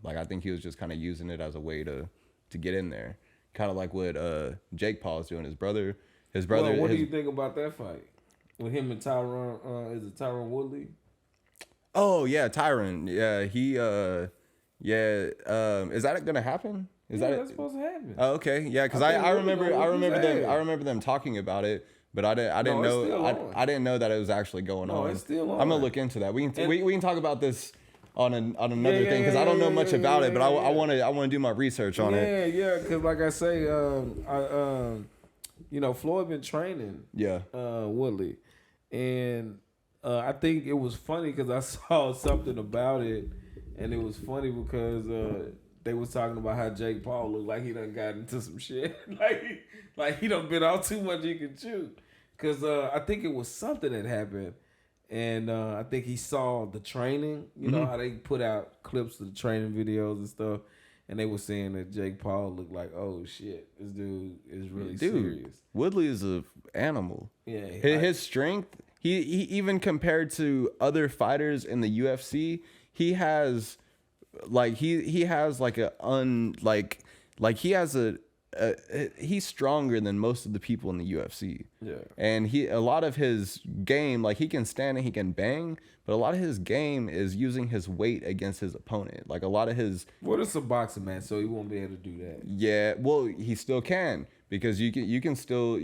Like I think he was just kind of using it as a way to get in there. Kind of like what Jake Paul is doing. His brother. Well, what do you think about that fight with him and Tyron? Is it Tyron Woodley? Oh yeah, Tyron. Yeah, he. Is that gonna happen? That's supposed to happen. Oh, okay. Yeah, because I remember them talking about it, but I didn't know that it was actually going on. It's still on. I'm gonna look into that. We can talk about this on another thing because I don't know much about it, but I want to do my research on it. Yeah, because like I say, Floyd been training. Yeah. Woodley, and I think it was funny because I saw something about it, and it was funny because they was talking about how Jake Paul looked like he done got into some shit, like he done been out too much he could chew, because I think it was something that happened. And I think he saw the training, how they put out clips of the training videos and stuff. And they were saying that Jake Paul looked like, oh, shit, this dude is really serious. Woodley is an animal. Yeah. His strength, he even compared to other fighters in the UFC, he has like he's stronger than most of the people in the UFC. Yeah. And a lot of his game, like he can stand and he can bang, but a lot of his game is using his weight against his opponent. Like a lot of his. Well, it's a boxing man, so he won't be able to do that. Yeah. Well, he still can because you can still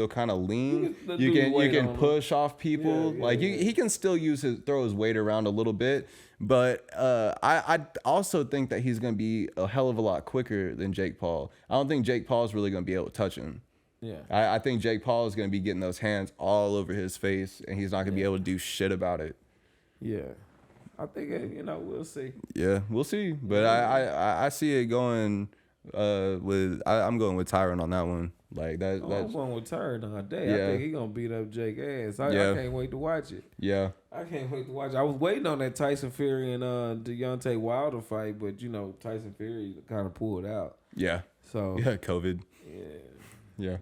kind of lean. You can push off people. He can still throw his weight around a little bit. But I also think that he's going to be a hell of a lot quicker than Jake Paul. I don't think Jake Paul is really going to be able to touch him. Yeah. I think Jake Paul is going to be getting those hands all over his face, and he's not going to be able to do shit about it. Yeah. I think, we'll see. Yeah, we'll see. But I see it going I'm going with Tyron on that one. Like that. I'm going with Tyron all day. Yeah. I think he's gonna beat up Jake ass. I can't wait to watch it. Yeah. I can't wait to watch it. I was waiting on that Tyson Fury and Deontay Wilder fight, but Tyson Fury kind of pulled out. Yeah. So COVID. Yeah.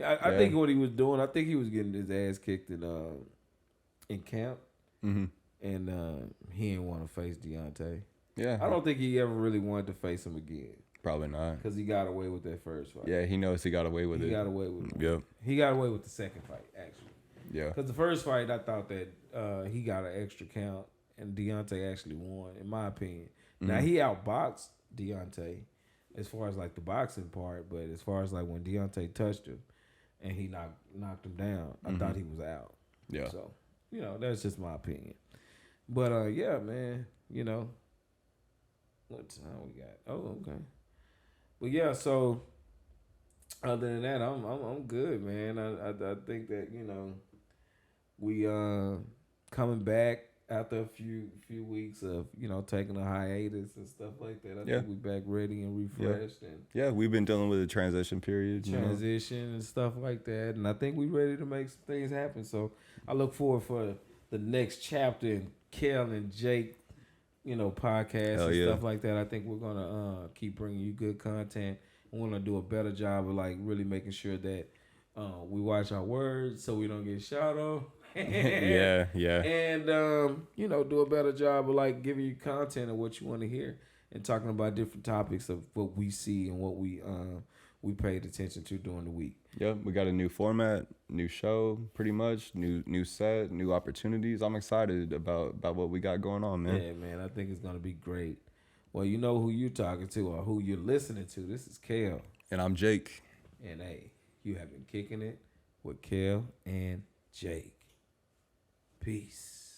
I think what he was doing, I think he was getting his ass kicked in camp, mm-hmm. and he didn't want to face Deontay. Yeah. I don't think he ever really wanted to face him again. Probably not. Because he got away with that first fight. Yeah, he knows he got away with it. He got away with it. Yep. He got away with the second fight, actually. Yeah. Because the first fight, I thought that he got an extra count, and Deontay actually won, in my opinion. Mm-hmm. Now, he outboxed Deontay as far as, like, the boxing part, but as far as, like, when Deontay touched him and he knocked him down, I thought he was out. Yeah. So, that's just my opinion. But, yeah, man, what time we got? Oh, okay. But yeah, so other than that, I'm good, man. I think that we coming back after a few weeks of taking a hiatus and stuff like that. I think we back ready and refreshed and we've been dealing with a transition period, and stuff like that, and I think we ready to make some things happen. So I look forward for the next chapter in Kel and Jake. Podcasts and stuff like that. I think we're gonna keep bringing you good content. We want to do a better job of like really making sure that we watch our words so we don't get shot on. Yeah. And do a better job of like giving you content of what you want to hear and talking about different topics of what we see and what we paid attention to during the week. Yep, we got a new format, new show, pretty much, new set, new opportunities. I'm excited about what we got going on, man. Yeah, man, I think it's gonna be great. Well, you know who you're talking to or who you're listening to. This is Kel. And I'm Jake. And hey, you have been kicking it with Kel and Jake. Peace.